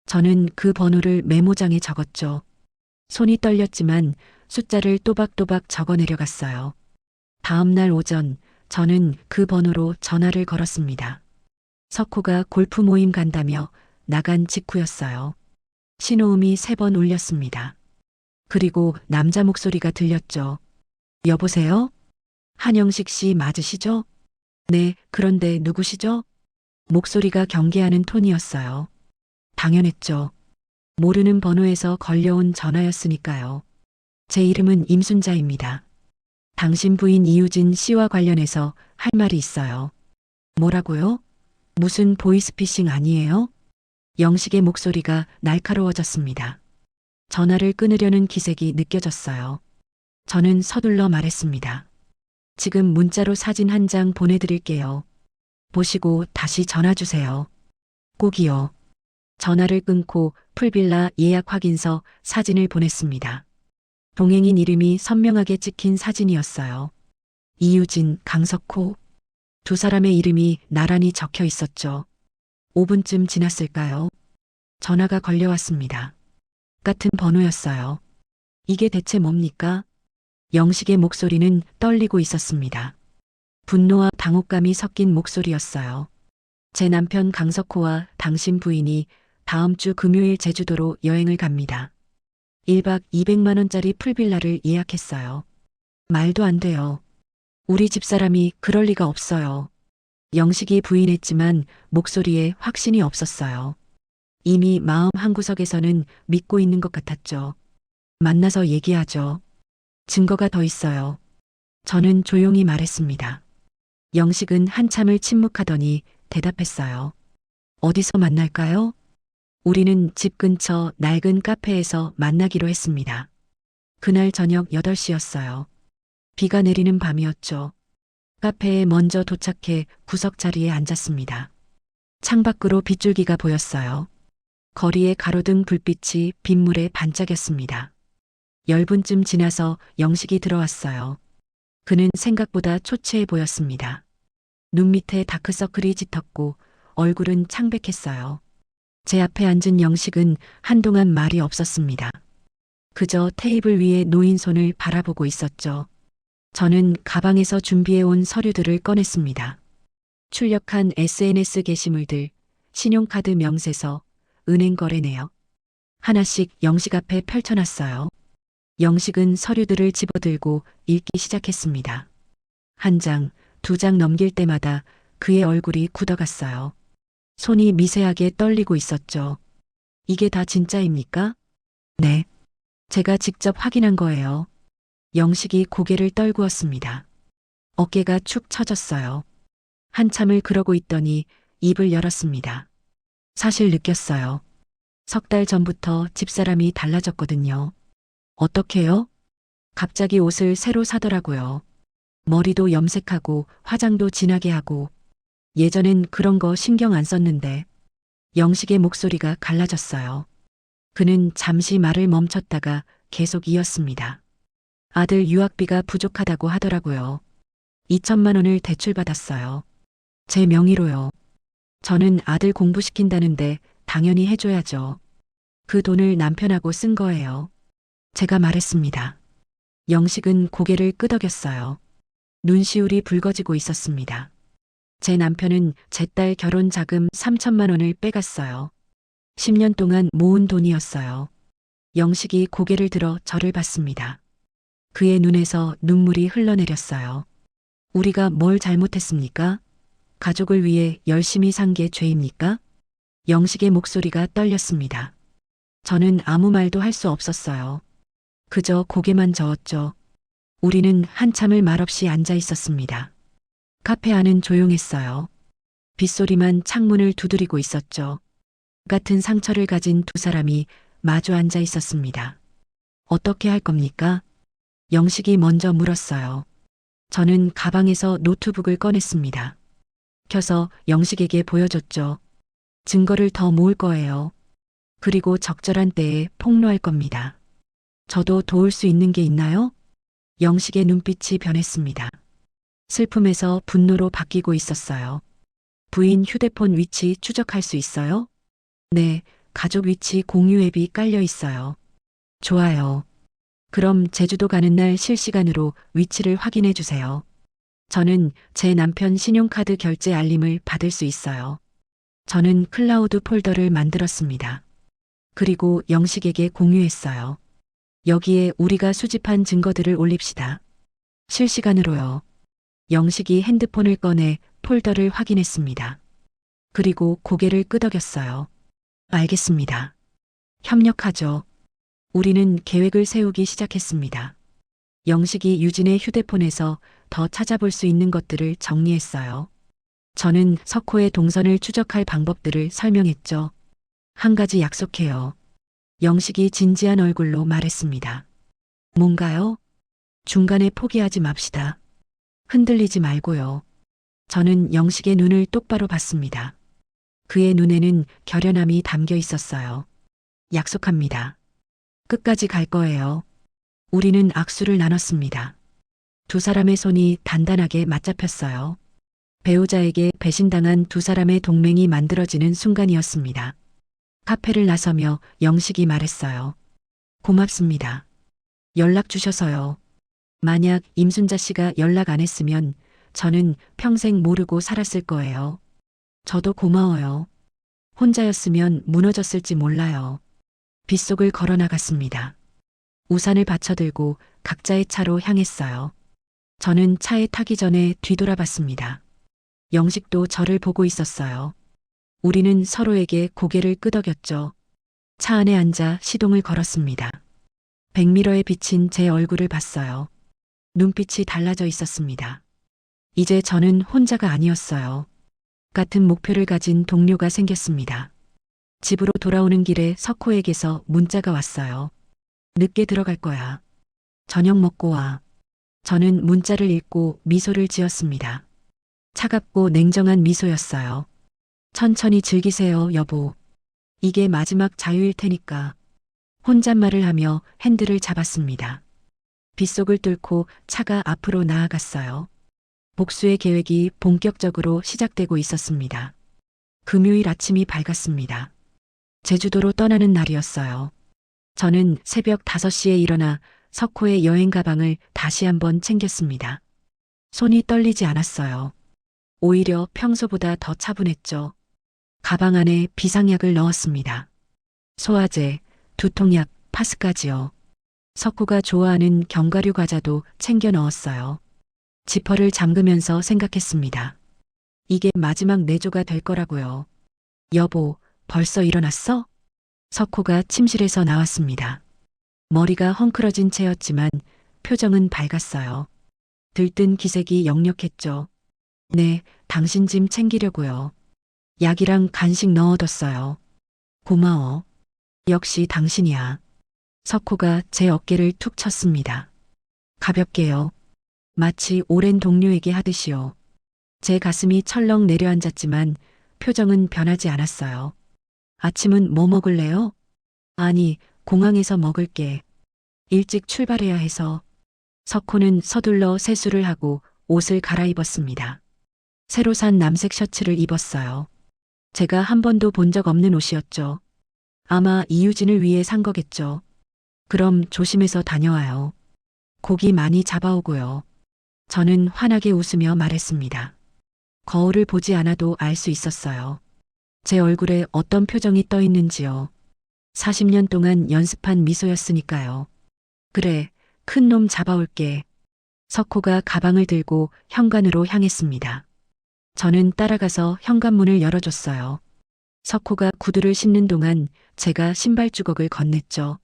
저는 그 번호를 메모장에 적었죠. 손이 떨렸지만 숫자를 또박또박 적어 내려갔어요. 다음 날 오전 저는 그 번호로 전화를 걸었습니다. 석호가 골프 모임 간다며 나간 직후였어요. 신호음이 3번 울렸습니다. 그리고 남자 목소리가 들렸죠. 여보세요? 한영식 씨 맞으시죠? 네, 그런데 누구시죠? 목소리가 경계하는 톤이었어요. 당연했죠. 모르는 번호에서 걸려온 전화였으니까요. 제 이름은 임순자입니다. 당신 부인 이유진 씨와 관련해서 할 말이 있어요. 뭐라고요? 무슨 보이스피싱 아니에요? 영식의 목소리가 날카로워졌습니다. 전화를 끊으려는 기색이 느껴졌어요. 저는 서둘러 말했습니다. 지금 문자로 사진 한 장 보내드릴게요. 보시고 다시 전화 주세요. 꼭이요. 전화를 끊고 풀빌라 예약 확인서 사진을 보냈습니다. 동행인 이름이 선명하게 찍힌 사진이었어요. 이유진, 강석호. 두 사람의 이름이 나란히 적혀 있었죠. 5분쯤 지났을까요? 전화가 걸려왔습니다. 같은 번호였어요. 이게 대체 뭡니까? 영식의 목소리는 떨리고 있었습니다. 분노와 당혹감이 섞인 목소리였어요. 제 남편 강석호와 당신 부인이 다음 주 금요일 제주도로 여행을 갑니다. 1박 200만 원짜리 풀빌라를 예약했어요. 말도 안 돼요. 우리 집사람이 그럴 리가 없어요. 영식이 부인했지만 목소리에 확신이 없었어요. 이미 마음 한구석에서는 믿고 있는 것 같았죠. 만나서 얘기하죠. 증거가 더 있어요. 저는 조용히 말했습니다. 영식은 한참을 침묵하더니 대답했어요. 어디서 만날까요? 우리는 집 근처 낡은 카페에서 만나기로 했습니다. 그날 저녁 8시였어요. 비가 내리는 밤이었죠. 카페에 먼저 도착해 구석 자리에 앉았습니다. 창밖으로 빗줄기가 보였어요. 거리에 가로등 불빛이 빗물에 반짝였습니다. 10분쯤 지나서 영식이 들어왔어요. 그는 생각보다 초췌해 보였습니다. 눈 밑에 다크서클이 짙었고 얼굴은 창백했어요. 제 앞에 앉은 영식은 한동안 말이 없었습니다. 그저 테이블 위에 놓인 손을 바라보고 있었죠. 저는 가방에서 준비해온 서류들을 꺼냈습니다. 출력한 SNS 게시물들, 신용카드 명세서, 은행 거래 내역. 하나씩 영식 앞에 펼쳐놨어요. 영식은 서류들을 집어들고 읽기 시작했습니다. 한 장, 두 장 넘길 때마다 그의 얼굴이 굳어갔어요. 손이 미세하게 떨리고 있었죠. 이게 다 진짜입니까? 네. 제가 직접 확인한 거예요. 영식이 고개를 떨구었습니다. 어깨가 축 처졌어요. 한참을 그러고 있더니 입을 열었습니다. 사실 느꼈어요. 3달 전부터 집사람이 달라졌거든요. 어떻게요? 갑자기 옷을 새로 사더라고요. 머리도 염색하고 화장도 진하게 하고 예전엔 그런 거 신경 안 썼는데 영식의 목소리가 갈라졌어요. 그는 잠시 말을 멈췄다가 계속 이었습니다. 아들 유학비가 부족하다고 하더라고요. 2천만 원을 대출받았어요. 제 명의로요. 저는 아들 공부시킨다는데 당연히 해줘야죠. 그 돈을 남편하고 쓴 거예요. 제가 말했습니다. 영식은 고개를 끄덕였어요. 눈시울이 붉어지고 있었습니다. 제 남편은 제 딸 결혼 자금 3천만 원을 빼갔어요. 10년 동안 모은 돈이었어요. 영식이 고개를 들어 저를 봤습니다. 그의 눈에서 눈물이 흘러내렸어요. 우리가 뭘 잘못했습니까? 가족을 위해 열심히 산 게 죄입니까? 영식의 목소리가 떨렸습니다. 저는 아무 말도 할 수 없었어요. 그저 고개만 저었죠. 우리는 한참을 말없이 앉아 있었습니다. 카페 안은 조용했어요. 빗소리만 창문을 두드리고 있었죠. 같은 상처를 가진 두 사람이 마주 앉아 있었습니다. 어떻게 할 겁니까? 영식이 먼저 물었어요. 저는 가방에서 노트북을 꺼냈습니다. 켜서 영식에게 보여줬죠. 증거를 더 모을 거예요. 그리고 적절한 때에 폭로할 겁니다. 저도 도울 수 있는 게 있나요? 영식의 눈빛이 변했습니다. 슬픔에서 분노로 바뀌고 있었어요. 부인 휴대폰 위치 추적할 수 있어요? 네, 가족 위치 공유 앱이 깔려 있어요. 좋아요. 그럼 제주도 가는 날 실시간으로 위치를 확인해 주세요. 저는 제 남편 신용카드 결제 알림을 받을 수 있어요. 저는 클라우드 폴더를 만들었습니다. 그리고 영식에게 공유했어요. 여기에 우리가 수집한 증거들을 올립시다. 실시간으로요. 영식이 핸드폰을 꺼내 폴더를 확인했습니다. 그리고 고개를 끄덕였어요. 알겠습니다. 협력하죠. 우리는 계획을 세우기 시작했습니다. 영식이 유진의 휴대폰에서 더 찾아볼 수 있는 것들을 정리했어요. 저는 석호의 동선을 추적할 방법들을 설명했죠. 한 가지 약속해요. 영식이 진지한 얼굴로 말했습니다. 뭔가요? 중간에 포기하지 맙시다. 흔들리지 말고요. 저는 영식의 눈을 똑바로 봤습니다. 그의 눈에는 결연함이 담겨 있었어요. 약속합니다. 끝까지 갈 거예요. 우리는 악수를 나눴습니다. 두 사람의 손이 단단하게 맞잡혔어요. 배우자에게 배신당한 두 사람의 동맹이 만들어지는 순간이었습니다. 카페를 나서며 영식이 말했어요. 고맙습니다. 연락 주셔서요. 만약 임순자 씨가 연락 안 했으면 저는 평생 모르고 살았을 거예요. 저도 고마워요. 혼자였으면 무너졌을지 몰라요. 빗속을 걸어 나갔습니다. 우산을 받쳐들고 각자의 차로 향했어요. 저는 차에 타기 전에 뒤돌아봤습니다. 영식도 저를 보고 있었어요. 우리는 서로에게 고개를 끄덕였죠. 차 안에 앉아 시동을 걸었습니다. 백미러에 비친 제 얼굴을 봤어요. 눈빛이 달라져 있었습니다. 이제 저는 혼자가 아니었어요. 같은 목표를 가진 동료가 생겼습니다. 집으로 돌아오는 길에 석호에게서 문자가 왔어요. 늦게 들어갈 거야. 저녁 먹고 와. 저는 문자를 읽고 미소를 지었습니다. 차갑고 냉정한 미소였어요. 천천히 즐기세요, 여보. 이게 마지막 자유일 테니까. 혼잣말을 하며 핸들을 잡았습니다. 빗속을 뚫고 차가 앞으로 나아갔어요. 복수의 계획이 본격적으로 시작되고 있었습니다. 금요일 아침이 밝았습니다. 제주도로 떠나는 날이었어요. 저는 새벽 5시에 일어나 석호의 여행 가방을 다시 한번 챙겼습니다. 손이 떨리지 않았어요. 오히려 평소보다 더 차분했죠. 가방 안에 비상약을 넣었습니다. 소화제, 두통약, 파스까지요. 석호가 좋아하는 견과류 과자도 챙겨 넣었어요. 지퍼를 잠그면서 생각했습니다. 이게 마지막 내조가 될 거라고요. 여보, 벌써 일어났어? 석호가 침실에서 나왔습니다. 머리가 헝클어진 채였지만 표정은 밝았어요. 들뜬 기색이 역력했죠. 네, 당신 짐 챙기려고요. 약이랑 간식 넣어뒀어요. 고마워. 역시 당신이야. 석호가 제 어깨를 툭 쳤습니다. 가볍게요. 마치 오랜 동료에게 하듯이요. 제 가슴이 철렁 내려앉았지만 표정은 변하지 않았어요. 아침은 뭐 먹을래요? 아니, 공항에서 먹을게. 일찍 출발해야 해서. 석호는 서둘러 세수를 하고 옷을 갈아입었습니다. 새로 산 남색 셔츠를 입었어요. 제가 한 번도 본 적 없는 옷이었죠. 아마 이유진을 위해 산 거겠죠. 그럼 조심해서 다녀와요. 고기 많이 잡아오고요. 저는 환하게 웃으며 말했습니다. 거울을 보지 않아도 알 수 있었어요. 제 얼굴에 어떤 표정이 떠 있는지요. 40년 동안 연습한 미소였으니까요. 그래, 큰 놈 잡아올게. 석호가 가방을 들고 현관으로 향했습니다. 저는 따라가서 현관문을 열어줬어요. 석호가 구두를 신는 동안 제가 신발 주걱을 건넸죠.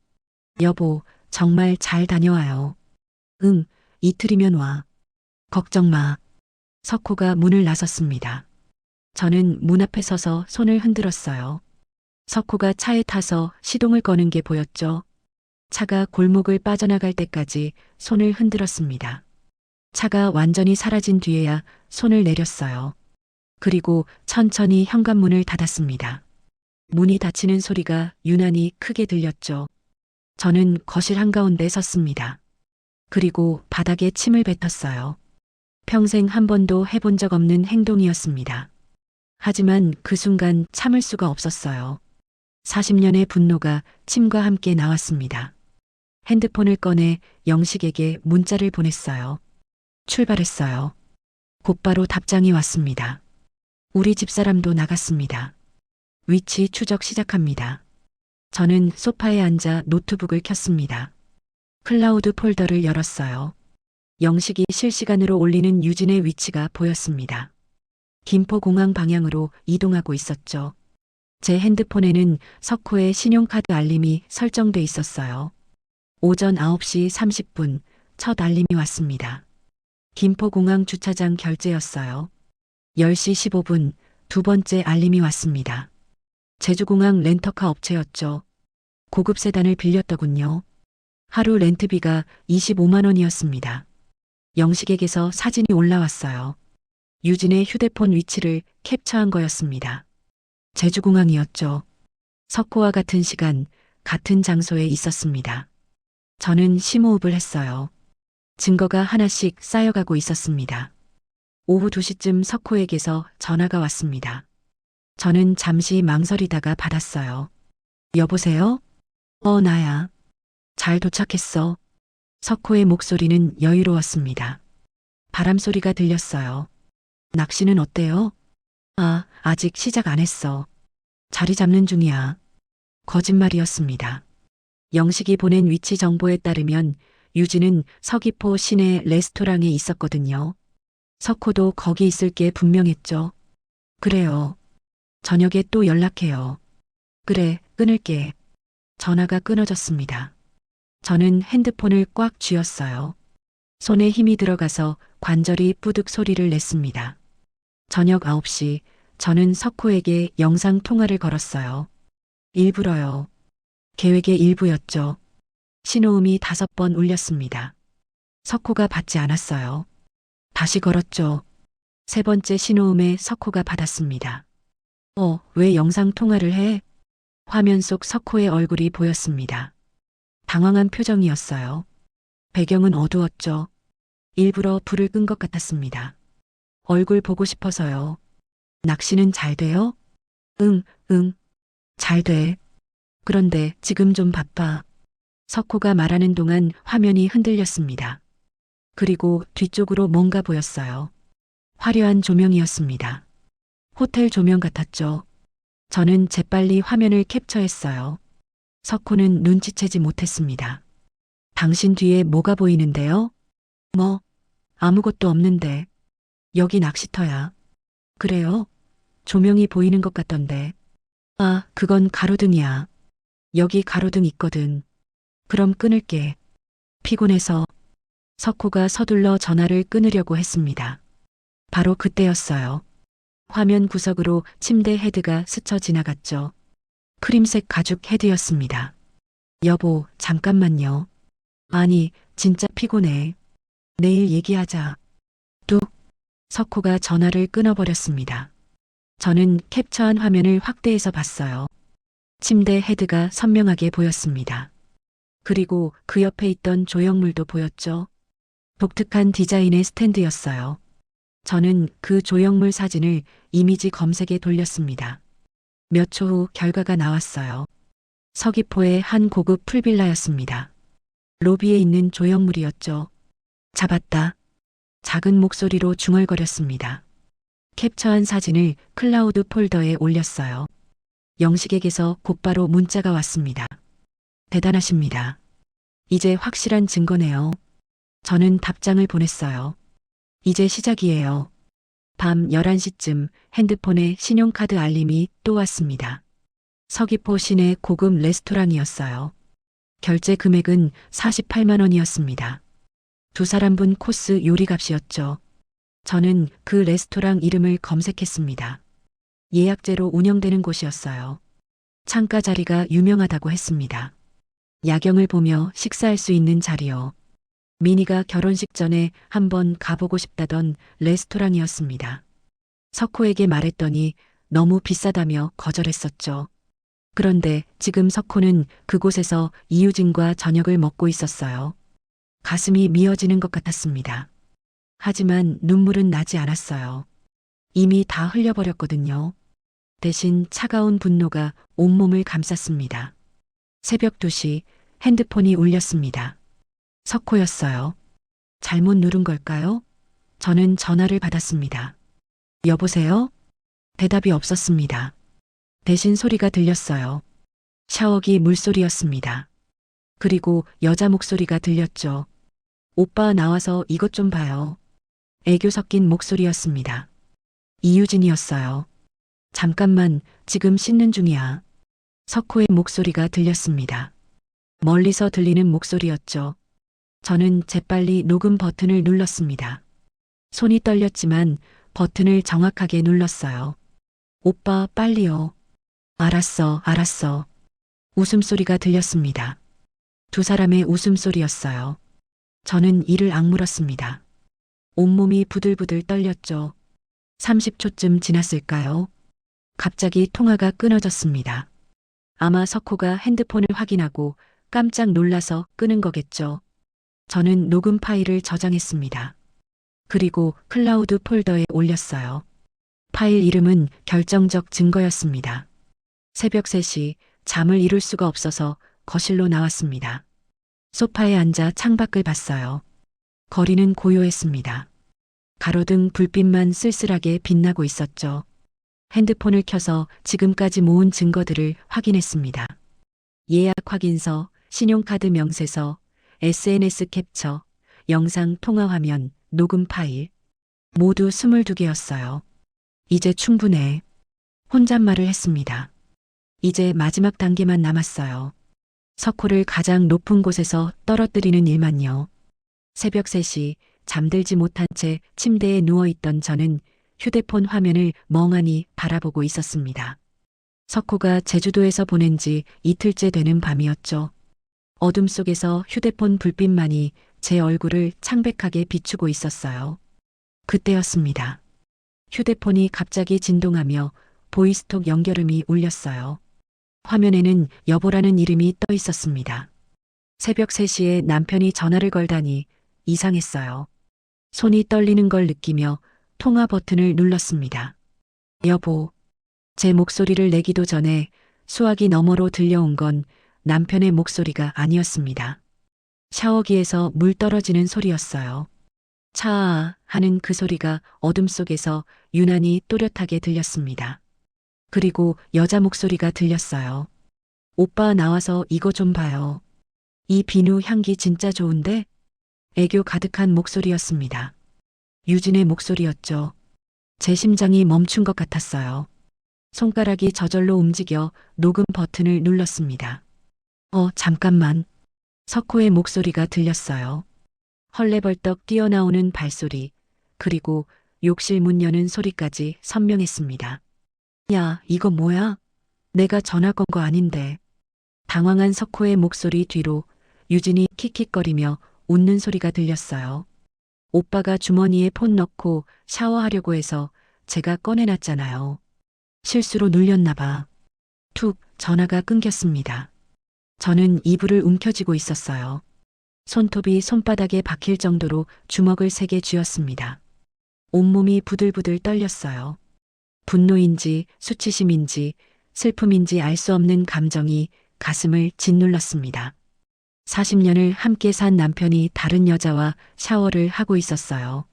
여보, 정말 잘 다녀와요. 응, 이틀이면 와. 걱정 마. 석호가 문을 나섰습니다. 저는 문 앞에 서서 손을 흔들었어요. 석호가 차에 타서 시동을 거는 게 보였죠. 차가 골목을 빠져나갈 때까지 손을 흔들었습니다. 차가 완전히 사라진 뒤에야 손을 내렸어요. 그리고 천천히 현관문을 닫았습니다. 문이 닫히는 소리가 유난히 크게 들렸죠. 저는 거실 한가운데 섰습니다. 그리고 바닥에 침을 뱉었어요. 평생 한 번도 해본 적 없는 행동이었습니다. 하지만 그 순간 참을 수가 없었어요. 40년의 분노가 침과 함께 나왔습니다. 핸드폰을 꺼내 영식에게 문자를 보냈어요. 출발했어요. 곧바로 답장이 왔습니다. 우리 집사람도 나갔습니다. 위치 추적 시작합니다. 저는 소파에 앉아 노트북을 켰습니다. 클라우드 폴더를 열었어요. 영식이 실시간으로 올리는 유진의 위치가 보였습니다. 김포공항 방향으로 이동하고 있었죠. 제 핸드폰에는 석호의 신용카드 알림이 설정돼 있었어요. 오전 9시 30분 첫 알림이 왔습니다. 김포공항 주차장 결제였어요. 10시 15분 두 번째 알림이 왔습니다. 제주공항 렌터카 업체였죠. 고급 세단을 빌렸더군요. 하루 렌트비가 25만 원이었습니다. 영식에게서 사진이 올라왔어요. 유진의 휴대폰 위치를 캡처한 거였습니다. 제주공항이었죠. 석호와 같은 시간, 같은 장소에 있었습니다. 저는 심호흡을 했어요. 증거가 하나씩 쌓여가고 있었습니다. 오후 2시쯤 석호에게서 전화가 왔습니다. 저는 잠시 망설이다가 받았어요. 여보세요? 나야. 잘 도착했어. 석호의 목소리는 여유로웠습니다. 바람 소리가 들렸어요. 낚시는 어때요? 아직 시작 안 했어. 자리 잡는 중이야. 거짓말이었습니다. 영식이 보낸 위치 정보에 따르면 유진은 서귀포 시내 레스토랑에 있었거든요. 석호도 거기 있을 게 분명했죠. 그래요. 저녁에 또 연락해요. 그래, 끊을게. 전화가 끊어졌습니다. 저는 핸드폰을 꽉 쥐었어요. 손에 힘이 들어가서 관절이 뿌득 소리를 냈습니다. 저녁 9시 저는 석호에게 영상 통화를 걸었어요. 일부러요. 계획의 일부였죠. 신호음이 5번 울렸습니다. 석호가 받지 않았어요. 다시 걸었죠. 세 번째 신호음에 석호가 받았습니다. 왜 영상 통화를 해? 화면 속 석호의 얼굴이 보였습니다. 당황한 표정이었어요. 배경은 어두웠죠. 일부러 불을 끈 것 같았습니다. 얼굴 보고 싶어서요. 낚시는 잘 돼요? 응. 잘 돼. 그런데 지금 좀 바빠. 석호가 말하는 동안 화면이 흔들렸습니다. 그리고 뒤쪽으로 뭔가 보였어요. 화려한 조명이었습니다. 호텔 조명 같았죠. 저는 재빨리 화면을 캡처했어요. 석호는 눈치채지 못했습니다. 당신 뒤에 뭐가 보이는데요? 아무것도 없는데. 여기 낚시터야. 그래요? 조명이 보이는 것 같던데. 그건 가로등이야. 여기 가로등 있거든. 그럼 끊을게. 피곤해서. 석호가 서둘러 전화를 끊으려고 했습니다. 바로 그때였어요. 화면 구석으로 침대 헤드가 스쳐 지나갔죠. 크림색 가죽 헤드였습니다. 여보, 잠깐만요. 아니, 진짜 피곤해. 내일 얘기하자. 뚝. 석호가 전화를 끊어버렸습니다. 저는 캡처한 화면을 확대해서 봤어요. 침대 헤드가 선명하게 보였습니다. 그리고 그 옆에 있던 조형물도 보였죠. 독특한 디자인의 스탠드였어요. 저는 그 조형물 사진을 이미지 검색에 돌렸습니다. 몇 초 후 결과가 나왔어요. 서귀포의 한 고급 풀빌라였습니다. 로비에 있는 조형물이었죠. 잡았다. 작은 목소리로 중얼거렸습니다. 캡처한 사진을 클라우드 폴더에 올렸어요. 영식에게서 곧바로 문자가 왔습니다. 대단하십니다. 이제 확실한 증거네요. 저는 답장을 보냈어요. 이제 시작이에요. 밤 11시쯤 핸드폰에 신용카드 알림이 또 왔습니다. 서귀포 시내 고급 레스토랑이었어요. 결제 금액은 48만 원이었습니다. 2사람분 코스 요리값이었죠. 저는 그 레스토랑 이름을 검색했습니다. 예약제로 운영되는 곳이었어요. 창가 자리가 유명하다고 했습니다. 야경을 보며 식사할 수 있는 자리요. 미니가 결혼식 전에 한번 가보고 싶다던 레스토랑이었습니다. 석호에게 말했더니 너무 비싸다며 거절했었죠. 그런데 지금 석호는 그곳에서 이유진과 저녁을 먹고 있었어요. 가슴이 미어지는 것 같았습니다. 하지만 눈물은 나지 않았어요. 이미 다 흘려버렸거든요. 대신 차가운 분노가 온몸을 감쌌습니다. 새벽 2시 핸드폰이 울렸습니다. 석호였어요. 잘못 누른 걸까요? 저는 전화를 받았습니다. 여보세요? 대답이 없었습니다. 대신 소리가 들렸어요. 샤워기 물소리였습니다. 그리고 여자 목소리가 들렸죠. 오빠 나와서 이것 좀 봐요. 애교 섞인 목소리였습니다. 이유진이었어요. 잠깐만, 지금 씻는 중이야. 석호의 목소리가 들렸습니다. 멀리서 들리는 목소리였죠. 저는 재빨리 녹음 버튼을 눌렀습니다. 손이 떨렸지만 버튼을 정확하게 눌렀어요. 오빠, 빨리요. 알았어, 알았어. 웃음소리가 들렸습니다. 두 사람의 웃음소리였어요. 저는 이를 악물었습니다. 온몸이 부들부들 떨렸죠. 30초쯤 지났을까요? 갑자기 통화가 끊어졌습니다. 아마 석호가 핸드폰을 확인하고 깜짝 놀라서 끄는 거겠죠. 저는 녹음 파일을 저장했습니다. 그리고 클라우드 폴더에 올렸어요. 파일 이름은 결정적 증거였습니다. 새벽 3시 잠을 이룰 수가 없어서 거실로 나왔습니다. 소파에 앉아 창밖을 봤어요. 거리는 고요했습니다. 가로등 불빛만 쓸쓸하게 빛나고 있었죠. 핸드폰을 켜서 지금까지 모은 증거들을 확인했습니다. 예약 확인서, 신용카드 명세서, SNS 캡처, 영상 통화 화면, 녹음 파일. 모두 22개였어요. 이제 충분해. 혼잣말을 했습니다. 이제 마지막 단계만 남았어요. 석호를 가장 높은 곳에서 떨어뜨리는 일만요. 새벽 3시 잠들지 못한 채 침대에 누워있던 저는 휴대폰 화면을 멍하니 바라보고 있었습니다. 석호가 제주도에서 보낸 지 이틀째 되는 밤이었죠. 어둠 속에서 휴대폰 불빛만이 제 얼굴을 창백하게 비추고 있었어요. 그때였습니다. 휴대폰이 갑자기 진동하며 보이스톡 연결음이 울렸어요. 화면에는 여보라는 이름이 떠 있었습니다. 새벽 3시에 남편이 전화를 걸다니 이상했어요. 손이 떨리는 걸 느끼며 통화 버튼을 눌렀습니다. 여보. 제 목소리를 내기도 전에 수화기 너머로 들려온 건 남편의 목소리가 아니었습니다. 샤워기에서 물 떨어지는 소리였어요. 차아 하는 그 소리가 어둠 속에서 유난히 또렷하게 들렸습니다. 그리고 여자 목소리가 들렸어요. 오빠 나와서 이거 좀 봐요. 이 비누 향기 진짜 좋은데? 애교 가득한 목소리였습니다. 유진의 목소리였죠. 제 심장이 멈춘 것 같았어요. 손가락이 저절로 움직여 녹음 버튼을 눌렀습니다. 잠깐만. 석호의 목소리가 들렸어요. 헐레벌떡 뛰어나오는 발소리, 그리고 욕실 문 여는 소리까지 선명했습니다. 야, 이거 뭐야? 내가 전화 건 거 아닌데. 당황한 석호의 목소리 뒤로 유진이 킥킥거리며 웃는 소리가 들렸어요. 오빠가 주머니에 폰 넣고 샤워하려고 해서 제가 꺼내놨잖아요. 실수로 눌렸나 봐. 툭 전화가 끊겼습니다. 저는 이불을 움켜쥐고 있었어요. 손톱이 손바닥에 박힐 정도로 주먹을 3개 쥐었습니다. 온몸이 부들부들 떨렸어요. 분노인지 수치심인지 슬픔인지 알 수 없는 감정이 가슴을 짓눌렀습니다. 40년을 함께 산 남편이 다른 여자와 샤워를 하고 있었어요.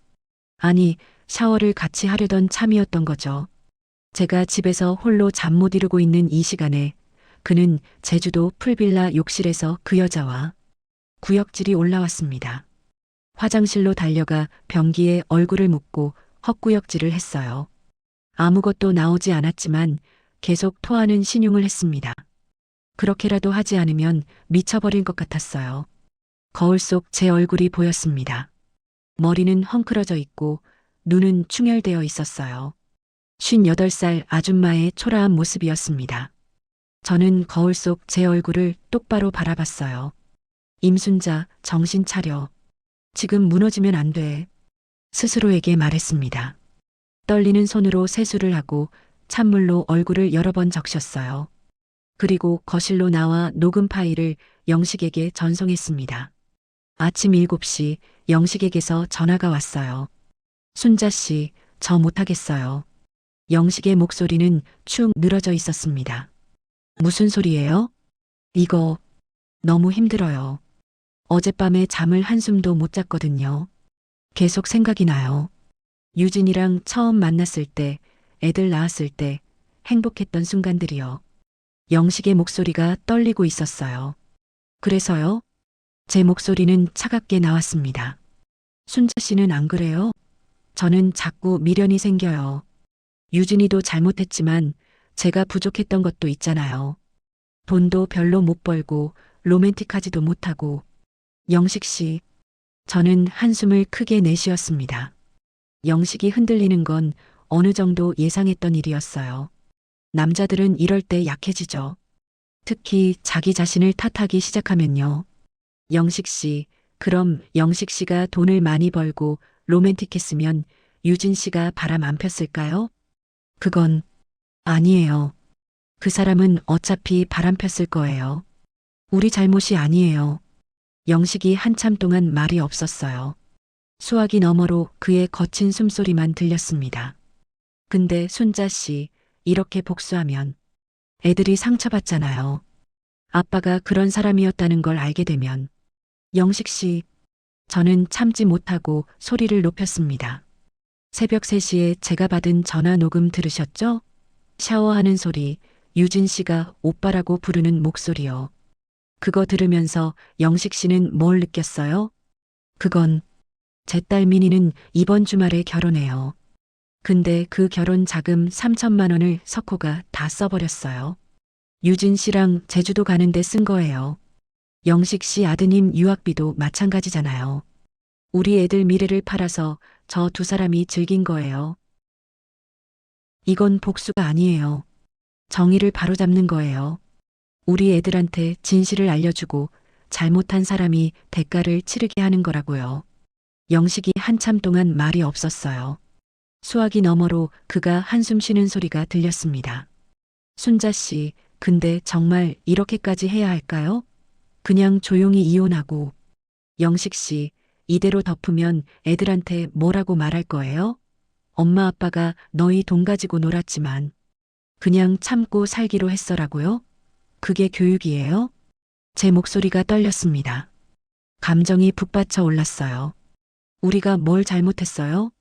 아니, 샤워를 같이 하려던 참이었던 거죠. 제가 집에서 홀로 잠 못 이루고 있는 이 시간에 그는 제주도 풀빌라 욕실에서 그 여자와 구역질이 올라왔습니다. 화장실로 달려가 변기에 얼굴을 묻고 헛구역질을 했어요. 아무것도 나오지 않았지만 계속 토하는 신용을 했습니다. 그렇게라도 하지 않으면 미쳐버릴 것 같았어요. 거울 속 제 얼굴이 보였습니다. 머리는 헝클어져 있고 눈은 충혈되어 있었어요. 58살 아줌마의 초라한 모습이었습니다. 저는 거울 속 제 얼굴을 똑바로 바라봤어요. 임순자, 정신 차려. 지금 무너지면 안 돼. 스스로에게 말했습니다. 떨리는 손으로 세수를 하고 찬물로 얼굴을 여러 번 적셨어요. 그리고 거실로 나와 녹음 파일을 영식에게 전송했습니다. 아침 7시 영식에게서 전화가 왔어요. 순자 씨, 저 못하겠어요. 영식의 목소리는 축 늘어져 있었습니다. 무슨 소리예요? 이거 너무 힘들어요. 어젯밤에 잠을 한숨도 못 잤거든요. 계속 생각이 나요. 유진이랑 처음 만났을 때, 애들 낳았을 때 행복했던 순간들이요. 영식의 목소리가 떨리고 있었어요. 그래서요? 제 목소리는 차갑게 나왔습니다. 순자 씨는 안 그래요? 저는 자꾸 미련이 생겨요. 유진이도 잘못했지만 제가 부족했던 것도 있잖아요. 돈도 별로 못 벌고 로맨틱하지도 못하고. 영식 씨, 저는 한숨을 크게 내쉬었습니다. 영식이 흔들리는 건 어느 정도 예상했던 일이었어요. 남자들은 이럴 때 약해지죠. 특히 자기 자신을 탓하기 시작하면요. 영식 씨, 그럼 영식 씨가 돈을 많이 벌고 로맨틱했으면 유진 씨가 바람 안 폈을까요? 그건 아니에요. 그 사람은 어차피 바람 폈을 거예요. 우리 잘못이 아니에요. 영식이 한참 동안 말이 없었어요. 수화기 너머로 그의 거친 숨소리만 들렸습니다. 근데 순자 씨, 이렇게 복수하면 애들이 상처받잖아요. 아빠가 그런 사람이었다는 걸 알게 되면. 영식 씨, 저는 참지 못하고 소리를 높였습니다. 새벽 3시에 제가 받은 전화 녹음 들으셨죠? 샤워하는 소리, 유진 씨가 오빠라고 부르는 목소리요. 그거 들으면서 영식 씨는 뭘 느꼈어요? 그건 제 딸 민희는 이번 주말에 결혼해요. 근데 그 결혼 자금 3천만 원을 석호가 다 써버렸어요. 유진 씨랑 제주도 가는데 쓴 거예요. 영식 씨 아드님 유학비도 마찬가지잖아요. 우리 애들 미래를 팔아서 저 두 사람이 즐긴 거예요. 이건 복수가 아니에요. 정의를 바로잡는 거예요. 우리 애들한테 진실을 알려주고 잘못한 사람이 대가를 치르게 하는 거라고요. 영식이 한참 동안 말이 없었어요. 수화기 너머로 그가 한숨 쉬는 소리가 들렸습니다. 순자 씨, 근데 정말 이렇게까지 해야 할까요? 그냥 조용히 이혼하고. 영식 씨, 이대로 덮으면 애들한테 뭐라고 말할 거예요? 엄마 아빠가 너희 돈 가지고 놀았지만 그냥 참고 살기로 했어라고요? 그게 교육이에요? 제 목소리가 떨렸습니다. 감정이 북받쳐 올랐어요. 우리가 뭘 잘못했어요?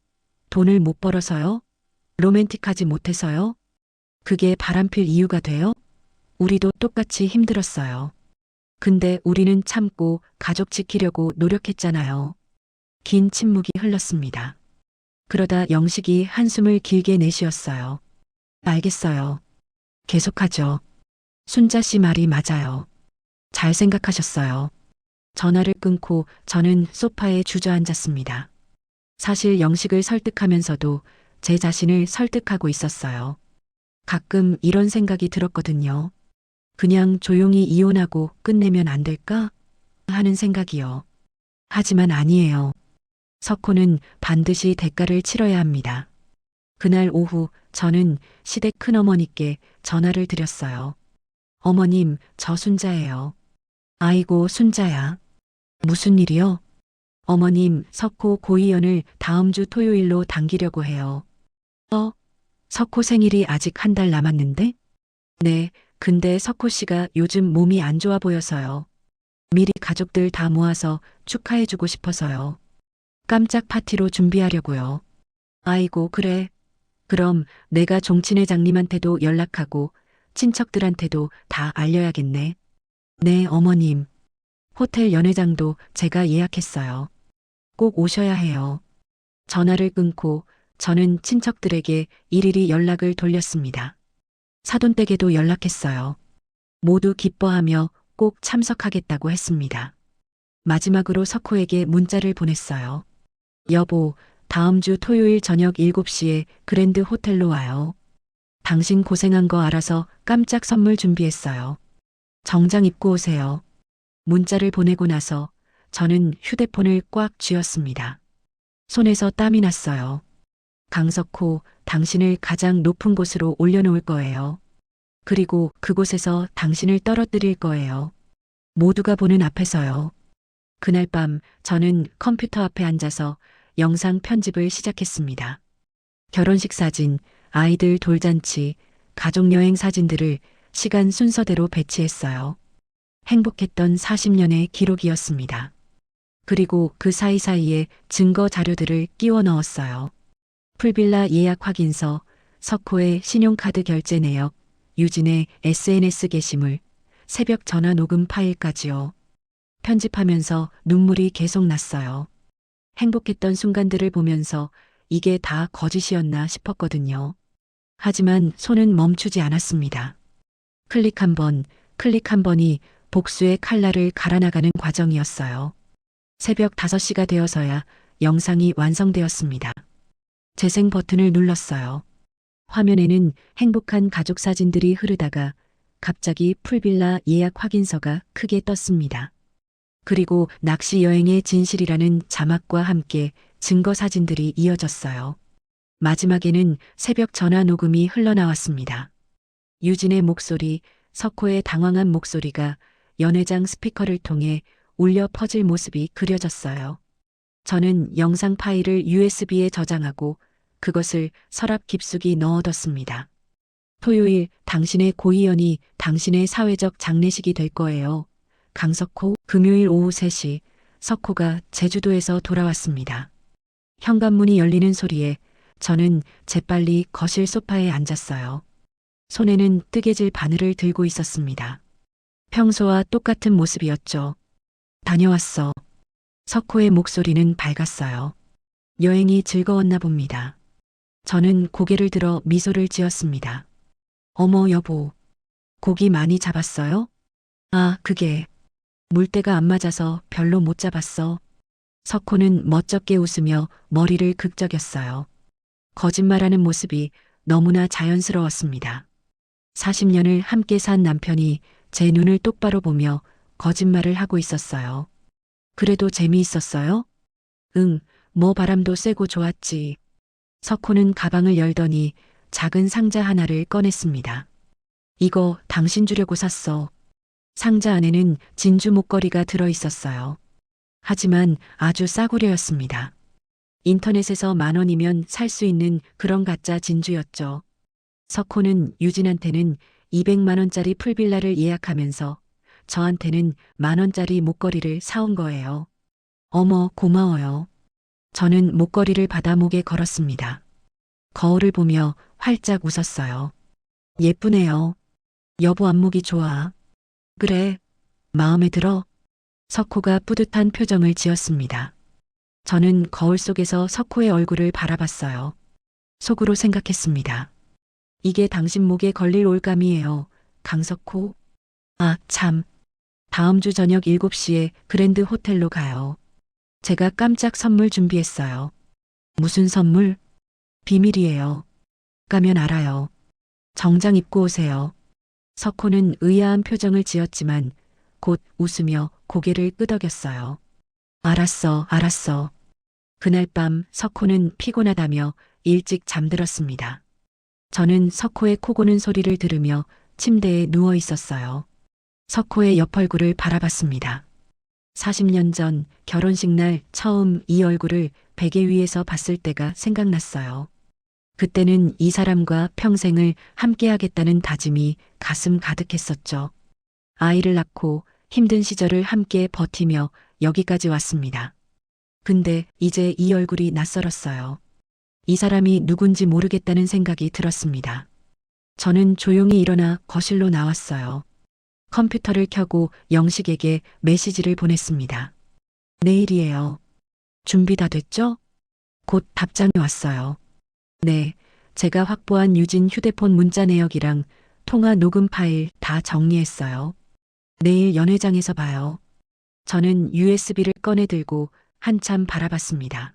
돈을 못 벌어서요? 로맨틱하지 못해서요? 그게 바람필 이유가 돼요? 우리도 똑같이 힘들었어요. 근데 우리는 참고 가족 지키려고 노력했잖아요. 긴 침묵이 흘렀습니다. 그러다 영식이 한숨을 길게 내쉬었어요. 알겠어요. 계속하죠. 순자 씨 말이 맞아요. 잘 생각하셨어요. 전화를 끊고 저는 소파에 주저앉았습니다. 사실 영식을 설득하면서도 제 자신을 설득하고 있었어요. 가끔 이런 생각이 들었거든요. 그냥 조용히 이혼하고 끝내면 안 될까? 하는 생각이요. 하지만 아니에요. 석호는 반드시 대가를 치러야 합니다. 그날 오후 저는 시댁 큰어머니께 전화를 드렸어요. 어머님, 저 순자예요. 아이고, 순자야. 무슨 일이요? 어머님, 석호 고이연을 다음 주 토요일로 당기려고 해요. 석호 생일이 아직 한 달 남았는데? 네, 근데 석호 씨가 요즘 몸이 안 좋아 보여서요. 미리 가족들 다 모아서 축하해주고 싶어서요. 깜짝 파티로 준비하려고요. 아이고, 그래. 그럼 내가 종친회장님한테도 연락하고 친척들한테도 다 알려야겠네. 네, 어머님. 호텔 연회장도 제가 예약했어요. 꼭 오셔야 해요. 전화를 끊고 저는 친척들에게 일일이 연락을 돌렸습니다. 사돈댁에도 연락했어요. 모두 기뻐하며 꼭 참석하겠다고 했습니다. 마지막으로 석호에게 문자를 보냈어요. 여보, 다음 주 토요일 저녁 7시에 그랜드 호텔로 와요. 당신 고생한 거 알아서 깜짝 선물 준비했어요. 정장 입고 오세요. 문자를 보내고 나서 저는 휴대폰을 꽉 쥐었습니다. 손에서 땀이 났어요. 강석호, 당신을 가장 높은 곳으로 올려놓을 거예요. 그리고 그곳에서 당신을 떨어뜨릴 거예요. 모두가 보는 앞에서요. 그날 밤 저는 컴퓨터 앞에 앉아서 영상 편집을 시작했습니다. 결혼식 사진, 아이들 돌잔치, 가족여행 사진들을 시간 순서대로 배치했어요. 행복했던 40년의 기록이었습니다. 그리고 그 사이사이에 증거 자료들을 끼워 넣었어요. 풀빌라 예약 확인서, 석호의 신용카드 결제 내역, 유진의 SNS 게시물, 새벽 전화 녹음 파일까지요. 편집하면서 눈물이 계속 났어요. 행복했던 순간들을 보면서 이게 다 거짓이었나 싶었거든요. 하지만 손은 멈추지 않았습니다. 클릭 한 번, 클릭 한 번이 복수의 칼날을 갈아나가는 과정이었어요. 새벽 5시가 되어서야 영상이 완성되었습니다. 재생 버튼을 눌렀어요. 화면에는 행복한 가족 사진들이 흐르다가 갑자기 풀빌라 예약 확인서가 크게 떴습니다. 그리고 낚시 여행의 진실이라는 자막과 함께 증거 사진들이 이어졌어요. 마지막에는 새벽 전화 녹음이 흘러나왔습니다. 유진의 목소리, 석호의 당황한 목소리가 연회장 스피커를 통해 울려 퍼질 모습이 그려졌어요. 저는 영상 파일을 USB에 저장하고 그것을 서랍 깊숙이 넣어뒀습니다. 토요일 당신의 고이연이 당신의 사회적 장례식이 될 거예요. 강석호. 금요일 오후 3시 석호가 제주도에서 돌아왔습니다. 현관문이 열리는 소리에 저는 재빨리 거실 소파에 앉았어요. 손에는 뜨개질 바늘을 들고 있었습니다. 평소와 똑같은 모습이었죠. 다녀왔어. 석호의 목소리는 밝았어요. 여행이 즐거웠나 봅니다. 저는 고개를 들어 미소를 지었습니다. 어머 여보, 고기 많이 잡았어요? 아, 그게 물때가 안 맞아서 별로 못 잡았어. 석호는 멋쩍게 웃으며 머리를 극적였어요. 거짓말하는 모습이 너무나 자연스러웠습니다. 40년을 함께 산 남편이 제 눈을 똑바로 보며 거짓말을 하고 있었어요. 그래도 재미있었어요? 응, 뭐 바람도 쐬고 좋았지. 석호는 가방을 열더니 작은 상자 하나를 꺼냈습니다. 이거 당신 주려고 샀어. 상자 안에는 진주 목걸이가 들어 있었어요. 하지만 아주 싸구려였습니다. 인터넷에서 10,000원이면 살 수 있는 그런 가짜 진주였죠. 석호는 유진한테는 200만 원짜리 풀빌라를 예약하면서 저한테는 10,000원짜리 목걸이를 사온 거예요. 어머, 고마워요. 저는 목걸이를 받아 목에 걸었습니다. 거울을 보며 활짝 웃었어요. 예쁘네요. 여보 안목이 좋아. 그래, 마음에 들어. 석호가 뿌듯한 표정을 지었습니다. 저는 거울 속에서 석호의 얼굴을 바라봤어요. 속으로 생각했습니다. 이게 당신 목에 걸릴 올감이에요. 강석호. 아, 참. 다음 주 저녁 7시에 그랜드 호텔로 가요. 제가 깜짝 선물 준비했어요. 무슨 선물? 비밀이에요. 가면 알아요. 정장 입고 오세요. 석호는 의아한 표정을 지었지만 곧 웃으며 고개를 끄덕였어요. 알았어, 알았어. 그날 밤 석호는 피곤하다며 일찍 잠들었습니다. 저는 석호의 코 고는 소리를 들으며 침대에 누워 있었어요. 석호의 옆 얼굴을 바라봤습니다. 40년 전 결혼식 날 처음 이 얼굴을 베개 위에서 봤을 때가 생각났어요. 그때는 이 사람과 평생을 함께하겠다는 다짐이 가슴 가득했었죠. 아이를 낳고 힘든 시절을 함께 버티며 여기까지 왔습니다. 근데 이제 이 얼굴이 낯설었어요. 이 사람이 누군지 모르겠다는 생각이 들었습니다. 저는 조용히 일어나 거실로 나왔어요. 컴퓨터를 켜고 영식에게 메시지를 보냈습니다. 내일이에요. 준비 다 됐죠? 곧 답장이 왔어요. 네, 제가 확보한 유진 휴대폰 문자 내역이랑 통화 녹음 파일 다 정리했어요. 내일 연회장에서 봐요. 저는 USB를 꺼내 들고 한참 바라봤습니다.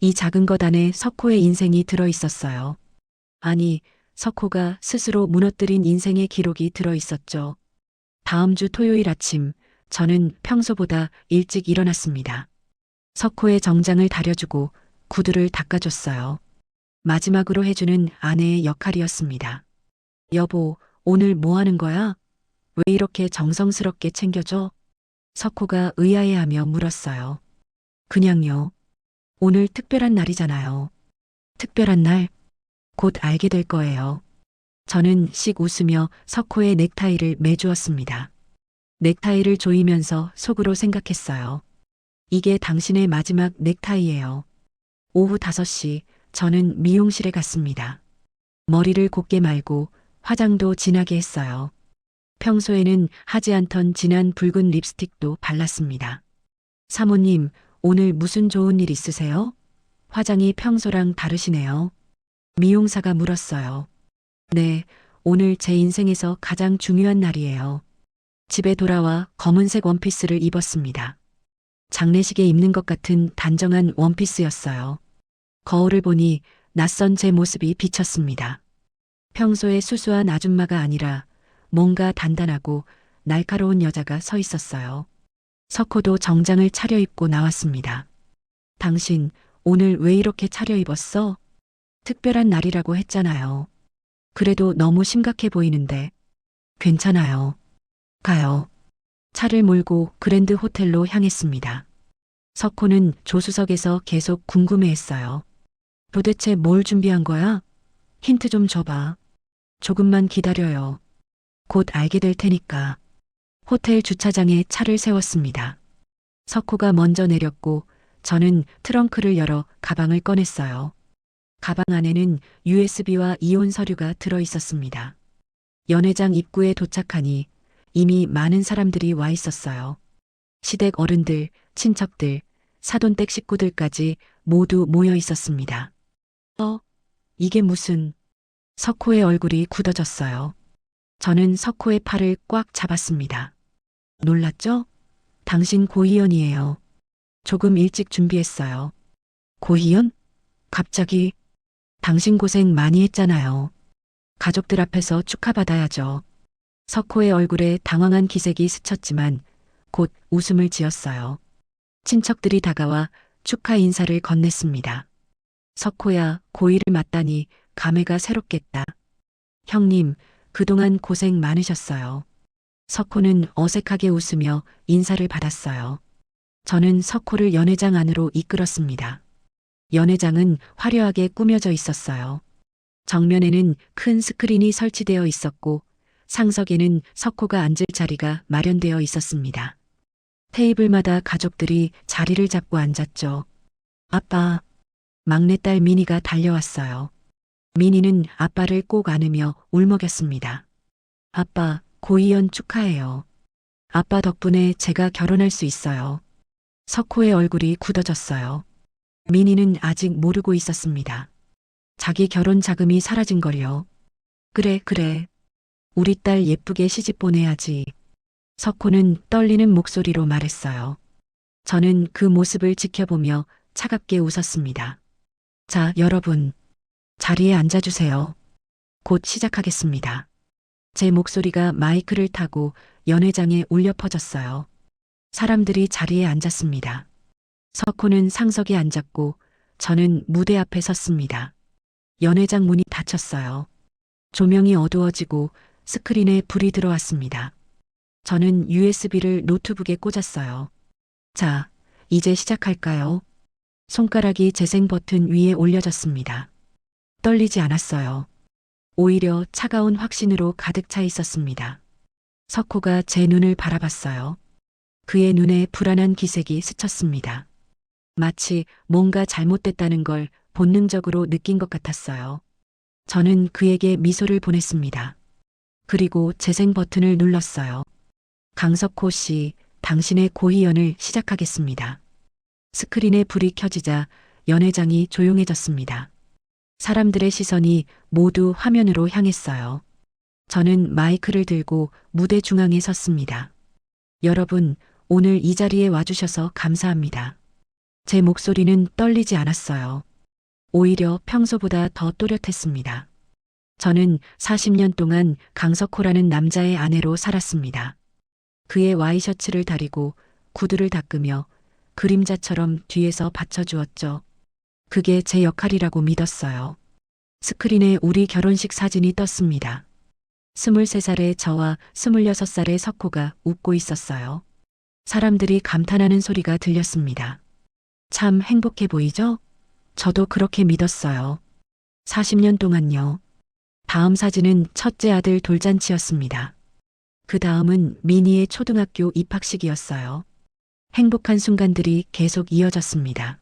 이 작은 것 안에 석호의 인생이 들어 있었어요. 아니, 석호가 스스로 무너뜨린 인생의 기록이 들어 있었죠. 다음 주 토요일 아침, 저는 평소보다 일찍 일어났습니다. 석호의 정장을 다려주고 구두를 닦아줬어요. 마지막으로 해주는 아내의 역할이었습니다. 여보, 오늘 뭐 하는 거야? 왜 이렇게 정성스럽게 챙겨줘? 석호가 의아해하며 물었어요. 그냥요. 오늘 특별한 날이잖아요. 특별한 날? 곧 알게 될 거예요. 저는 씩 웃으며 석호의 넥타이를 매주었습니다. 넥타이를 조이면서 속으로 생각했어요. 이게 당신의 마지막 넥타이예요. 오후 5시 저는 미용실에 갔습니다. 머리를 곱게 말고 화장도 진하게 했어요. 평소에는 하지 않던 진한 붉은 립스틱도 발랐습니다. 사모님, 오늘 무슨 좋은 일 있으세요? 화장이 평소랑 다르시네요. 미용사가 물었어요. 네, 오늘 제 인생에서 가장 중요한 날이에요. 집에 돌아와 검은색 원피스를 입었습니다. 장례식에 입는 것 같은 단정한 원피스였어요. 거울을 보니 낯선 제 모습이 비쳤습니다. 평소에 수수한 아줌마가 아니라 뭔가 단단하고 날카로운 여자가 서 있었어요. 석호도 정장을 차려입고 나왔습니다. 당신 오늘 왜 이렇게 차려입었어? 특별한 날이라고 했잖아요. 그래도 너무 심각해 보이는데. 괜찮아요. 가요. 차를 몰고 그랜드 호텔로 향했습니다. 석호는 조수석에서 계속 궁금해했어요. 도대체 뭘 준비한 거야? 힌트 좀 줘봐. 조금만 기다려요. 곧 알게 될 테니까. 호텔 주차장에 차를 세웠습니다. 석호가 먼저 내렸고 저는 트렁크를 열어 가방을 꺼냈어요. 가방 안에는 USB와 이혼 서류가 들어 있었습니다. 연회장 입구에 도착하니 이미 많은 사람들이 와 있었어요. 시댁 어른들, 친척들, 사돈댁 식구들까지 모두 모여 있었습니다. 이게 무슨... 석호의 얼굴이 굳어졌어요. 저는 석호의 팔을 꽉 잡았습니다. 놀랐죠? 당신 고희연이에요. 조금 일찍 준비했어요. 고희연? 갑자기... 당신 고생 많이 했잖아요. 가족들 앞에서 축하받아야죠. 석호의 얼굴에 당황한 기색이 스쳤지만 곧 웃음을 지었어요. 친척들이 다가와 축하 인사를 건넸습니다. 석호야, 고희를 맞다니 감회가 새롭겠다. 형님, 그동안 고생 많으셨어요. 석호는 어색하게 웃으며 인사를 받았어요. 저는 석호를 연회장 안으로 이끌었습니다. 연회장은 화려하게 꾸며져 있었어요. 정면에는 큰 스크린이 설치되어 있었고 상석에는 석호가 앉을 자리가 마련되어 있었습니다. 테이블마다 가족들이 자리를 잡고 앉았죠. 아빠, 막내딸 미니가 달려왔어요. 미니는 아빠를 꼭 안으며 울먹였습니다. 아빠, 고희연 축하해요. 아빠 덕분에 제가 결혼할 수 있어요. 석호의 얼굴이 굳어졌어요. 미니는 아직 모르고 있었습니다. 자기 결혼 자금이 사라진 걸요. 그래. 우리 딸 예쁘게 시집 보내야지. 석호는 떨리는 목소리로 말했어요. 저는 그 모습을 지켜보며 차갑게 웃었습니다. 자, 여러분. 자리에 앉아주세요. 곧 시작하겠습니다. 제 목소리가 마이크를 타고 연회장에 울려 퍼졌어요. 사람들이 자리에 앉았습니다. 석호는 상석에 앉았고 저는 무대 앞에 섰습니다. 연회장 문이 닫혔어요. 조명이 어두워지고 스크린에 불이 들어왔습니다. 저는 USB를 노트북에 꽂았어요. 자, 이제 시작할까요? 손가락이 재생 버튼 위에 올려졌습니다. 떨리지 않았어요. 오히려 차가운 확신으로 가득 차 있었습니다. 석호가 제 눈을 바라봤어요. 그의 눈에 불안한 기색이 스쳤습니다. 마치 뭔가 잘못됐다는 걸 본능적으로 느낀 것 같았어요. 저는 그에게 미소를 보냈습니다. 그리고 재생 버튼을 눌렀어요. 강석호 씨, 당신의 고희연을 시작하겠습니다. 스크린에 불이 켜지자 연회장이 조용해졌습니다. 사람들의 시선이 모두 화면으로 향했어요. 저는 마이크를 들고 무대 중앙에 섰습니다. 여러분, 오늘 이 자리에 와주셔서 감사합니다. 제 목소리는 떨리지 않았어요. 오히려 평소보다 더 또렷했습니다. 저는 40년 동안 강석호라는 남자의 아내로 살았습니다. 그의 와이셔츠를 다리고 구두를 닦으며 그림자처럼 뒤에서 받쳐주었죠. 그게 제 역할이라고 믿었어요. 스크린에 우리 결혼식 사진이 떴습니다. 23살의 저와 26살의 석호가 웃고 있었어요. 사람들이 감탄하는 소리가 들렸습니다. 참 행복해 보이죠? 저도 그렇게 믿었어요. 40년 동안요. 다음 사진은 첫째 아들 돌잔치였습니다. 그 다음은 미니의 초등학교 입학식이었어요. 행복한 순간들이 계속 이어졌습니다.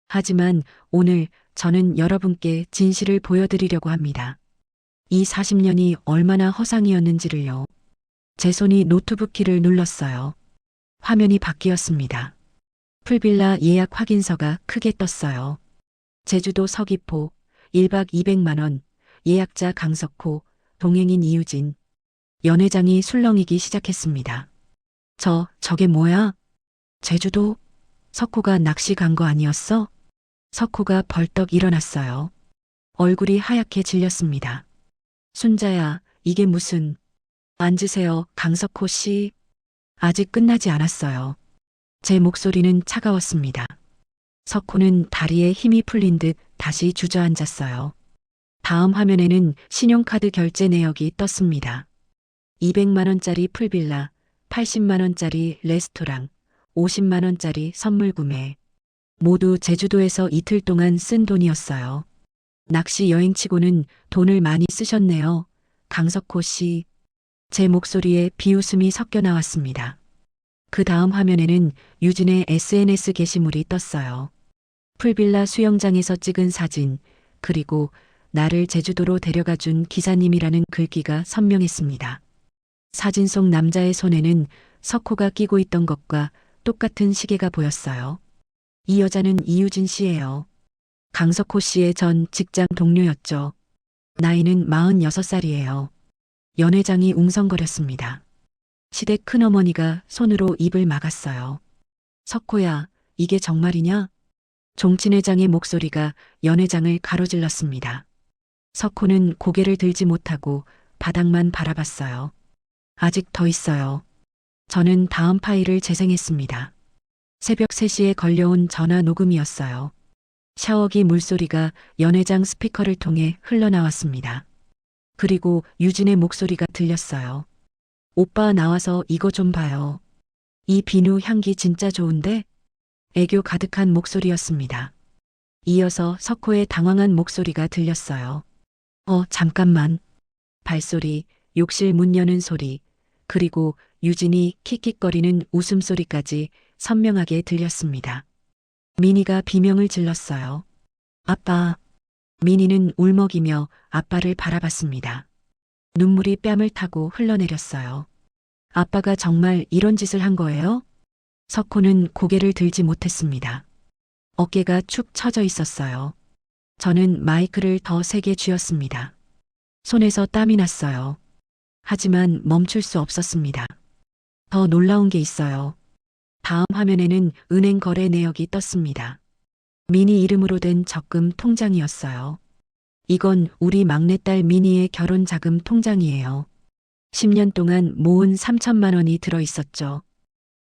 하지만 오늘 저는 여러분께 진실을 보여드리려고 합니다. 이 40년이 얼마나 허상이었는지를요. 제 손이 노트북 키를 눌렀어요. 화면이 바뀌었습니다. 풀빌라 예약 확인서가 크게 떴어요. 제주도 서귀포 1박 200만 원, 예약자 강석호, 동행인 이유진. 연회장이 술렁이기 시작했습니다. 저게 뭐야? 제주도? 석호가 낚시 간 거 아니었어? 석호가 벌떡 일어났어요. 얼굴이 하얗게 질렸습니다. 순자야, 이게 무슨... 앉으세요, 강석호 씨. 아직 끝나지 않았어요. 제 목소리는 차가웠습니다. 석호는 다리에 힘이 풀린 듯 다시 주저앉았어요. 다음 화면에는 신용카드 결제 내역이 떴습니다. 200만 원짜리 풀빌라, 80만 원짜리 레스토랑, 50만 원짜리 선물 구매. 모두 제주도에서 이틀 동안 쓴 돈이었어요. 낚시 여행치고는 돈을 많이 쓰셨네요. 강석호 씨. 제 목소리에 비웃음이 섞여 나왔습니다. 그 다음 화면에는 유진의 SNS 게시물이 떴어요. 풀빌라 수영장에서 찍은 사진, 그리고 나를 제주도로 데려가 준 기사님이라는 글귀가 선명했습니다. 사진 속 남자의 손에는 석호가 끼고 있던 것과 똑같은 시계가 보였어요. 이 여자는 이유진 씨예요. 강석호 씨의 전 직장 동료였죠. 나이는 46살이에요. 연회장이 웅성거렸습니다. 시댁 큰어머니가 손으로 입을 막았어요. 석호야, 이게 정말이냐? 종친회장의 목소리가 연회장을 가로질렀습니다. 석호는 고개를 들지 못하고 바닥만 바라봤어요. 아직 더 있어요. 저는 다음 파일을 재생했습니다. 새벽 3시에 걸려온 전화 녹음이었어요. 샤워기 물소리가 연회장 스피커를 통해 흘러나왔습니다. 그리고 유진의 목소리가 들렸어요. 오빠 나와서 이거 좀 봐요. 이 비누 향기 진짜 좋은데? 애교 가득한 목소리였습니다. 이어서 석호의 당황한 목소리가 들렸어요. 잠깐만. 발소리, 욕실 문 여는 소리, 그리고 유진이 킥킥거리는 웃음소리까지 선명하게 들렸습니다. 미니가 비명을 질렀어요. 아빠. 미니는 울먹이며 아빠를 바라봤습니다. 눈물이 뺨을 타고 흘러내렸어요. 아빠가 정말 이런 짓을 한 거예요? 석호는 고개를 들지 못했습니다. 어깨가 축 처져 있었어요. 저는 마이크를 더 세게 쥐었습니다. 손에서 땀이 났어요. 하지만 멈출 수 없었습니다. 더 놀라운 게 있어요. 다음 화면에는 은행 거래 내역이 떴습니다. 미니 이름으로 된 적금 통장이었어요. 이건 우리 막내딸 미니의 결혼 자금 통장이에요. 10년 동안 모은 3천만 원이 들어 있었죠.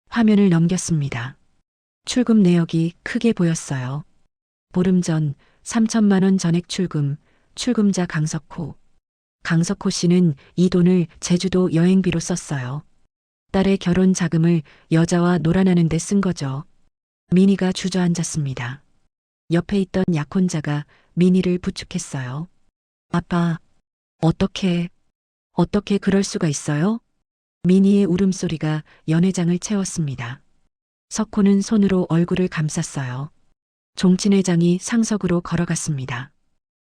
화면을 넘겼습니다. 출금 내역이 크게 보였어요. 보름 전 3천만 원 전액 출금, 출금자 강석호. 강석호 씨는 이 돈을 제주도 여행비로 썼어요. 딸의 결혼 자금을 여자와 놀아나는 데 쓴 거죠. 미니가 주저앉았습니다. 옆에 있던 약혼자가 미니를 부축했어요. 아빠, 어떻게 그럴 수가 있어요? 미니의 울음소리가 연회장을 채웠습니다. 석호는 손으로 얼굴을 감쌌어요. 종친회장이 상석으로 걸어갔습니다.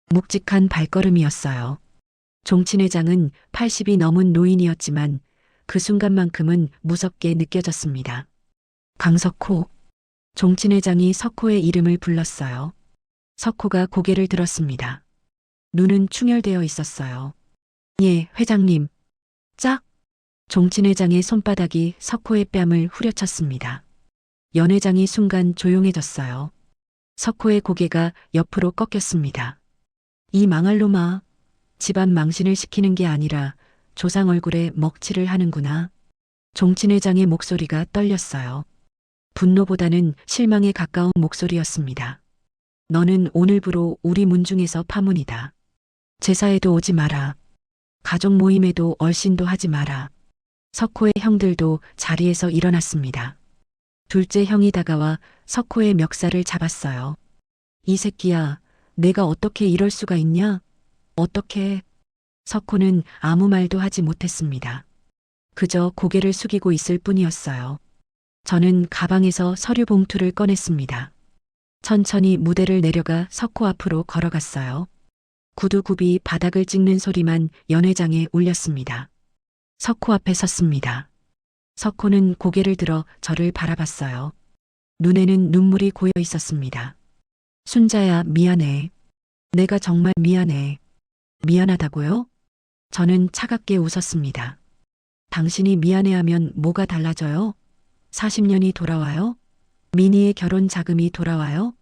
묵직한 발걸음이었어요. 종친회장은 80이 넘은 노인이었지만 그 순간만큼은 무섭게 느껴졌습니다. 강석호. 종친회장이 석호의 이름을 불렀어요. 석호가 고개를 들었습니다. 눈은 충혈되어 있었어요. 예, 회장님. 짝! 종친회장의 손바닥이 석호의 뺨을 후려쳤습니다. 연회장이 순간 조용해졌어요. 석호의 고개가 옆으로 꺾였습니다. 이 망할 놈아. 집안 망신을 시키는 게 아니라 조상 얼굴에 먹칠을 하는구나. 종친회장의 목소리가 떨렸어요. 분노보다는 실망에 가까운 목소리였습니다. 너는 오늘부로 우리 문중에서 파문이다. 제사에도 오지 마라. 가족 모임에도 얼씬도 하지 마라. 석호의 형들도 자리에서 일어났습니다. 둘째 형이 다가와 석호의 멱살을 잡았어요. 이 새끼야, 내가 어떻게 이럴 수가 있냐? 어떻게? 석호는 아무 말도 하지 못했습니다. 그저 고개를 숙이고 있을 뿐이었어요. 저는 가방에서 서류 봉투를 꺼냈습니다. 천천히 무대를 내려가 석호 앞으로 걸어갔어요. 구두굽이 바닥을 찍는 소리만 연회장에 울렸습니다. 석호 앞에 섰습니다. 석호는 고개를 들어 저를 바라봤어요. 눈에는 눈물이 고여 있었습니다. 순자야, 미안해. 내가 정말 미안해. 미안하다고요? 저는 차갑게 웃었습니다. 당신이 미안해하면 뭐가 달라져요? 40년이 돌아와요? 미니의 결혼 자금이 돌아와요?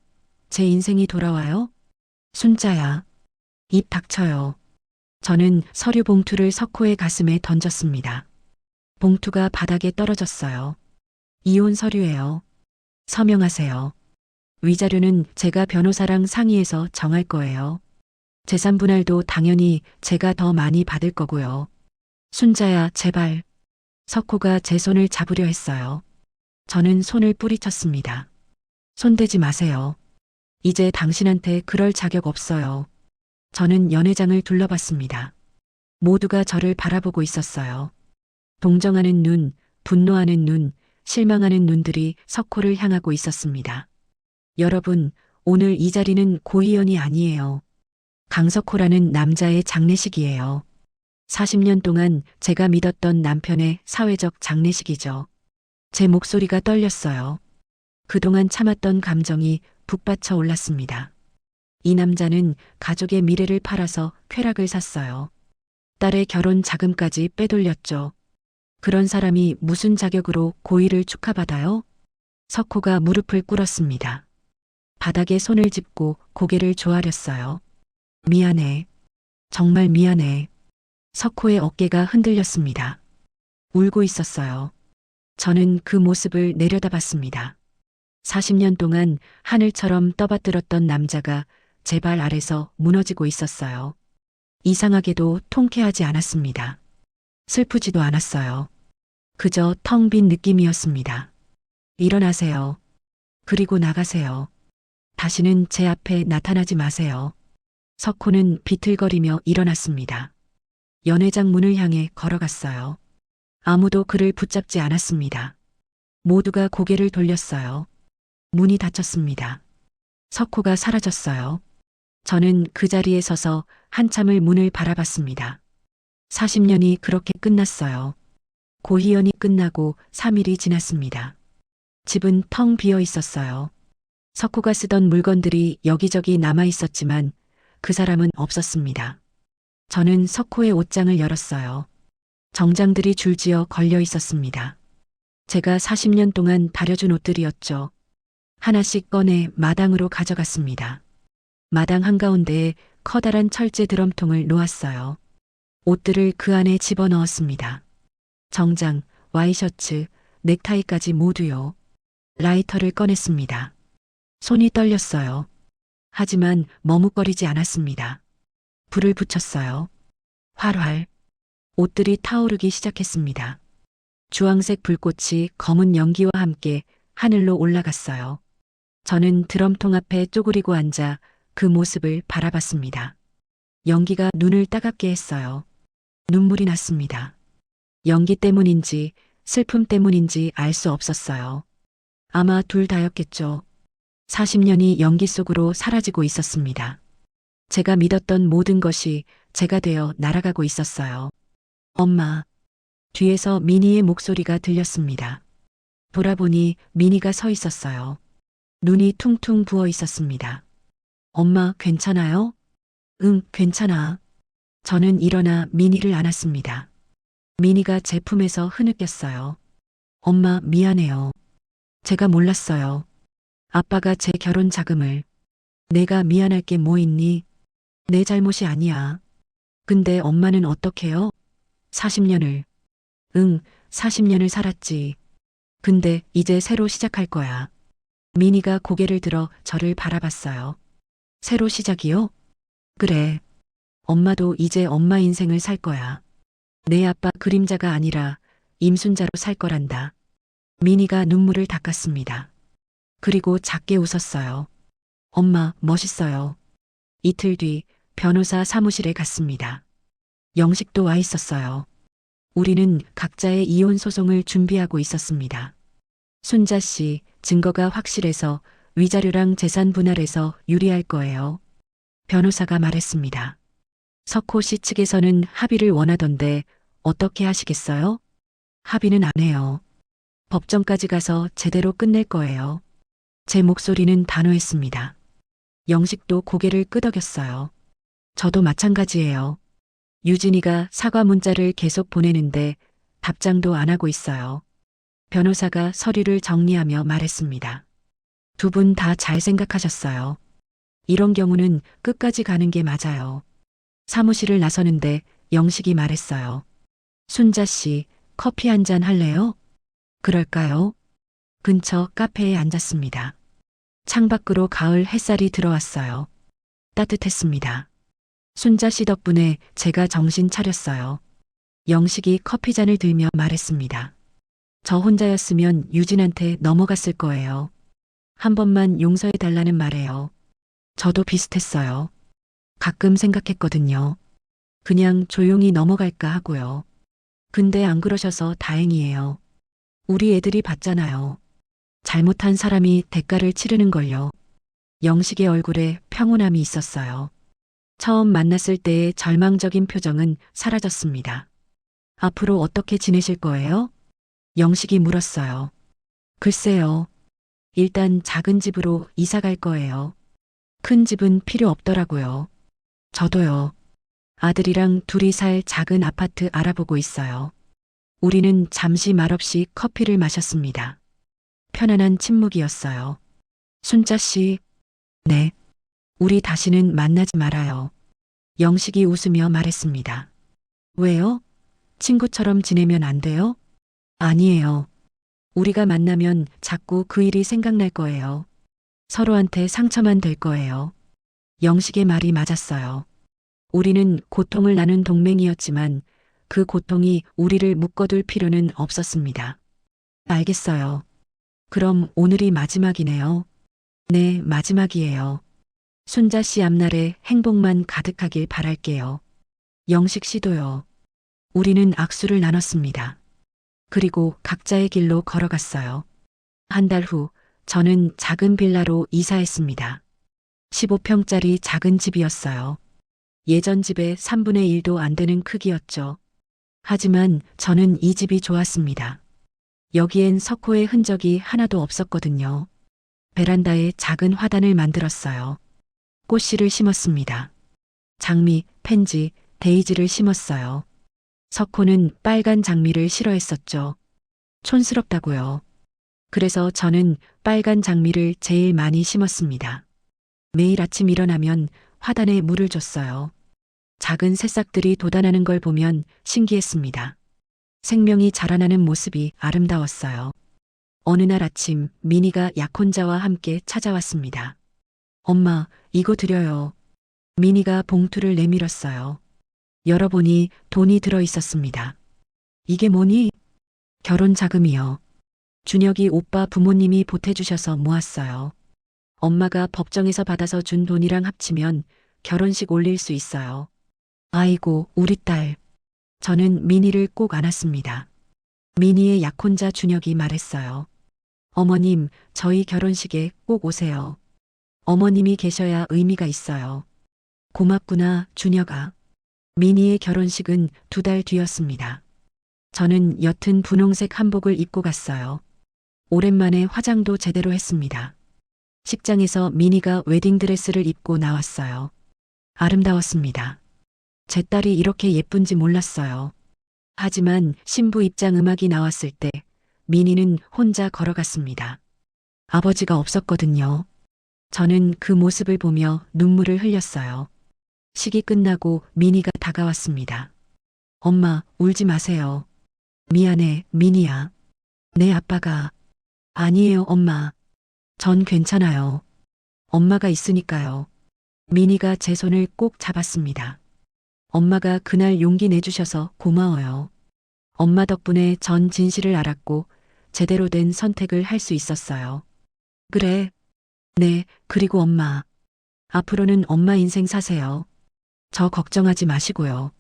제 인생이 돌아와요? 순자야, 입 닥쳐요. 저는 서류 봉투를 석호의 가슴에 던졌습니다. 봉투가 바닥에 떨어졌어요. 이혼 서류예요. 서명하세요. 위자료는 제가 변호사랑 상의해서 정할 거예요. 재산 분할도 당연히 제가 더 많이 받을 거고요. 순자야, 제발. 석호가 제 손을 잡으려 했어요. 저는 손을 뿌리쳤습니다. 손대지 마세요. 이제 당신한테 그럴 자격 없어요. 저는 연회장을 둘러봤습니다. 모두가 저를 바라보고 있었어요. 동정하는 눈, 분노하는 눈, 실망하는 눈들이 석호를 향하고 있었습니다. 여러분, 오늘 이 자리는 고이연이 아니에요. 강석호라는 남자의 장례식이에요. 40년 동안 제가 믿었던 남편의 사회적 장례식이죠. 제 목소리가 떨렸어요. 그동안 참았던 감정이 북받쳐 올랐습니다. 이 남자는 가족의 미래를 팔아서 쾌락을 샀어요. 딸의 결혼 자금까지 빼돌렸죠. 그런 사람이 무슨 자격으로 고의를 축하받아요? 석호가 무릎을 꿇었습니다. 바닥에 손을 짚고 고개를 조아렸어요. 미안해. 정말 미안해. 석호의 어깨가 흔들렸습니다. 울고 있었어요. 저는 그 모습을 내려다봤습니다. 40년 동안 하늘처럼 떠받들었던 남자가 제 발 아래서 무너지고 있었어요. 이상하게도 통쾌하지 않았습니다. 슬프지도 않았어요. 그저 텅 빈 느낌이었습니다. 일어나세요. 그리고 나가세요. 다시는 제 앞에 나타나지 마세요. 석호는 비틀거리며 일어났습니다. 연회장 문을 향해 걸어갔어요. 아무도 그를 붙잡지 않았습니다. 모두가 고개를 돌렸어요. 문이 닫혔습니다. 석호가 사라졌어요. 저는 그 자리에 서서 한참을 문을 바라봤습니다. 40년이 그렇게 끝났어요. 고희연이 끝나고 3일이 지났습니다. 집은 텅 비어 있었어요. 석호가 쓰던 물건들이 여기저기 남아 있었지만 그 사람은 없었습니다. 저는 석호의 옷장을 열었어요. 정장들이 줄지어 걸려 있었습니다. 제가 40년 동안 다려준 옷들이었죠. 하나씩 꺼내 마당으로 가져갔습니다. 마당 한가운데에 커다란 철제 드럼통을 놓았어요. 옷들을 그 안에 집어넣었습니다. 정장, 와이셔츠, 넥타이까지 모두요. 라이터를 꺼냈습니다. 손이 떨렸어요. 하지만 머뭇거리지 않았습니다. 불을 붙였어요. 활활. 옷들이 타오르기 시작했습니다. 주황색 불꽃이 검은 연기와 함께 하늘로 올라갔어요. 저는 드럼통 앞에 쪼그리고 앉아 그 모습을 바라봤습니다. 연기가 눈을 따갑게 했어요. 눈물이 났습니다. 연기 때문인지 슬픔 때문인지 알 수 없었어요. 아마 둘 다였겠죠. 40년이 연기 속으로 사라지고 있었습니다. 제가 믿었던 모든 것이 제가 되어 날아가고 있었어요. 엄마. 뒤에서 미니의 목소리가 들렸습니다. 돌아보니 미니가 서 있었어요. 눈이 퉁퉁 부어 있었습니다. 엄마, 괜찮아요? 응, 괜찮아. 저는 일어나 미니를 안았습니다. 미니가 제 품에서 흐느꼈어요. 엄마, 미안해요. 제가 몰랐어요. 아빠가 제 결혼 자금을. 내가 미안할 게 뭐 있니? 내 잘못이 아니야. 근데 엄마는 어떡해요? 40년을. 응, 40년을 살았지. 근데 이제 새로 시작할 거야. 미니가 고개를 들어 저를 바라봤어요. 새로 시작이요? 그래. 엄마도 이제 엄마 인생을 살 거야. 내 아빠 그림자가 아니라 임순자로 살 거란다. 미니가 눈물을 닦았습니다. 그리고 작게 웃었어요. 엄마, 멋있어요. 이틀 뒤 변호사 사무실에 갔습니다. 영식도 와 있었어요. 우리는 각자의 이혼 소송을 준비하고 있었습니다. 순자 씨, 증거가 확실해서 위자료랑 재산 분할에서 유리할 거예요. 변호사가 말했습니다. 석호 씨 측에서는 합의를 원하던데 어떻게 하시겠어요? 합의는 안 해요. 법정까지 가서 제대로 끝낼 거예요. 제 목소리는 단호했습니다. 영식도 고개를 끄덕였어요. 저도 마찬가지예요. 유진이가 사과 문자를 계속 보내는데 답장도 안 하고 있어요. 변호사가 서류를 정리하며 말했습니다. 두 분 다 잘 생각하셨어요. 이런 경우는 끝까지 가는 게 맞아요. 사무실을 나서는데 영식이 말했어요. 순자 씨, 커피 한 잔 할래요? 그럴까요? 근처 카페에 앉았습니다. 창밖으로 가을 햇살이 들어왔어요. 따뜻했습니다. 순자 씨 덕분에 제가 정신 차렸어요. 영식이 커피잔을 들며 말했습니다. 저 혼자였으면 유진한테 넘어갔을 거예요. 한 번만 용서해 달라는 말이에요. 저도 비슷했어요. 가끔 생각했거든요. 그냥 조용히 넘어갈까 하고요. 근데 안 그러셔서 다행이에요. 우리 애들이 봤잖아요. 잘못한 사람이 대가를 치르는 걸요. 영식의 얼굴에 평온함이 있었어요. 처음 만났을 때의 절망적인 표정은 사라졌습니다. 앞으로 어떻게 지내실 거예요? 영식이 물었어요. 글쎄요. 일단 작은 집으로 이사 갈 거예요. 큰 집은 필요 없더라고요. 저도요. 아들이랑 둘이 살 작은 아파트 알아보고 있어요. 우리는 잠시 말없이 커피를 마셨습니다. 편안한 침묵이었어요. 순자 씨, 네. 우리 다시는 만나지 말아요. 영식이 웃으며 말했습니다. 왜요? 친구처럼 지내면 안 돼요? 아니에요. 우리가 만나면 자꾸 그 일이 생각날 거예요. 서로한테 상처만 될 거예요. 영식의 말이 맞았어요. 우리는 고통을 나눈 동맹이었지만 그 고통이 우리를 묶어둘 필요는 없었습니다. 알겠어요. 그럼 오늘이 마지막이네요. 네, 마지막이에요. 순자 씨 앞날에 행복만 가득하길 바랄게요. 영식 씨도요. 우리는 악수를 나눴습니다. 그리고 각자의 길로 걸어갔어요. 한 달 후, 저는 작은 빌라로 이사했습니다. 15평짜리 작은 집이었어요. 예전 집의 3분의 1도 안 되는 크기였죠. 하지만 저는 이 집이 좋았습니다. 여기엔 석호의 흔적이 하나도 없었거든요. 베란다에 작은 화단을 만들었어요. 꽃씨를 심었습니다. 장미, 펜지, 데이지를 심었어요. 석호는 빨간 장미를 싫어했었죠. 촌스럽다고요. 그래서 저는 빨간 장미를 제일 많이 심었습니다. 매일 아침 일어나면 화단에 물을 줬어요. 작은 새싹들이 돋아나는 걸 보면 신기했습니다. 생명이 자라나는 모습이 아름다웠어요. 어느 날 아침 미니가 약혼자와 함께 찾아왔습니다. 엄마, 이거 드려요. 미니가 봉투를 내밀었어요. 열어보니 돈이 들어 있었습니다. 이게 뭐니? 결혼 자금이요. 준혁이 오빠 부모님이 보태주셔서 모았어요. 엄마가 법정에서 받아서 준 돈이랑 합치면 결혼식 올릴 수 있어요. 아이고, 우리 딸. 저는 미니를 꼭 안았습니다. 미니의 약혼자 준혁이 말했어요. 어머님, 저희 결혼식에 꼭 오세요. 어머님이 계셔야 의미가 있어요. 고맙구나, 준혁아. 미니의 결혼식은 2달 뒤였습니다. 저는 옅은 분홍색 한복을 입고 갔어요. 오랜만에 화장도 제대로 했습니다. 식장에서 미니가 웨딩드레스를 입고 나왔어요. 아름다웠습니다. 제 딸이 이렇게 예쁜지 몰랐어요. 하지만 신부 입장 음악이 나왔을 때 미니는 혼자 걸어갔습니다. 아버지가 없었거든요. 저는 그 모습을 보며 눈물을 흘렸어요. 식이 끝나고 미니가 다가왔습니다. 엄마, 울지 마세요. 미안해, 미니야. 내 아빠가. 아니에요, 엄마. 전 괜찮아요. 엄마가 있으니까요. 미니가 제 손을 꼭 잡았습니다. 엄마가 그날 용기 내주셔서 고마워요. 엄마 덕분에 전 진실을 알았고 제대로 된 선택을 할 수 있었어요. 그래. 네, 그리고 엄마. 앞으로는 엄마 인생 사세요. 저 걱정하지 마시고요.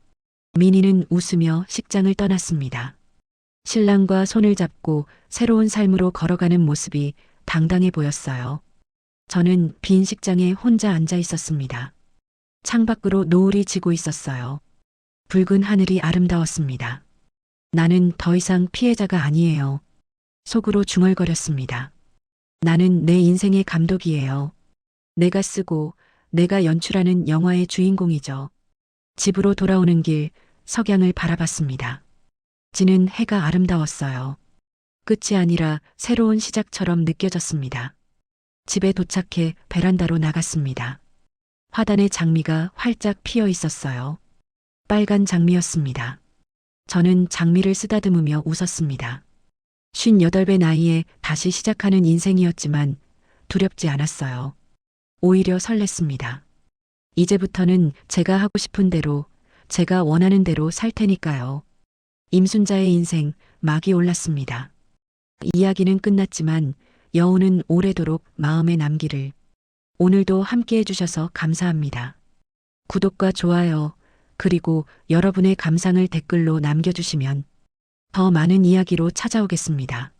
미니는 웃으며 식장을 떠났습니다. 신랑과 손을 잡고 새로운 삶으로 걸어가는 모습이 당당해 보였어요. 저는 빈 식장에 혼자 앉아 있었습니다. 창밖으로 노을이 지고 있었어요. 붉은 하늘이 아름다웠습니다. 나는 더 이상 피해자가 아니에요. 속으로 중얼거렸습니다. 나는 내 인생의 감독이에요. 내가 쓰고 내가 연출하는 영화의 주인공이죠. 집으로 돌아오는 길 석양을 바라봤습니다. 지는 해가 아름다웠어요. 끝이 아니라 새로운 시작처럼 느껴졌습니다. 집에 도착해 베란다로 나갔습니다. 화단의 장미가 활짝 피어 있었어요. 빨간 장미였습니다. 저는 장미를 쓰다듬으며 웃었습니다. 58배 나이에 다시 시작하는 인생이었지만 두렵지 않았어요. 오히려 설렜습니다. 이제부터는 제가 하고 싶은 대로, 제가 원하는 대로 살 테니까요. 임순자의 인생 막이 올랐습니다. 이야기는 끝났지만 여운은 오래도록 마음에 남기를. 오늘도 함께 해주셔서 감사합니다. 구독과 좋아요, 그리고 여러분의 감상을 댓글로 남겨주시면 더 많은 이야기로 찾아오겠습니다.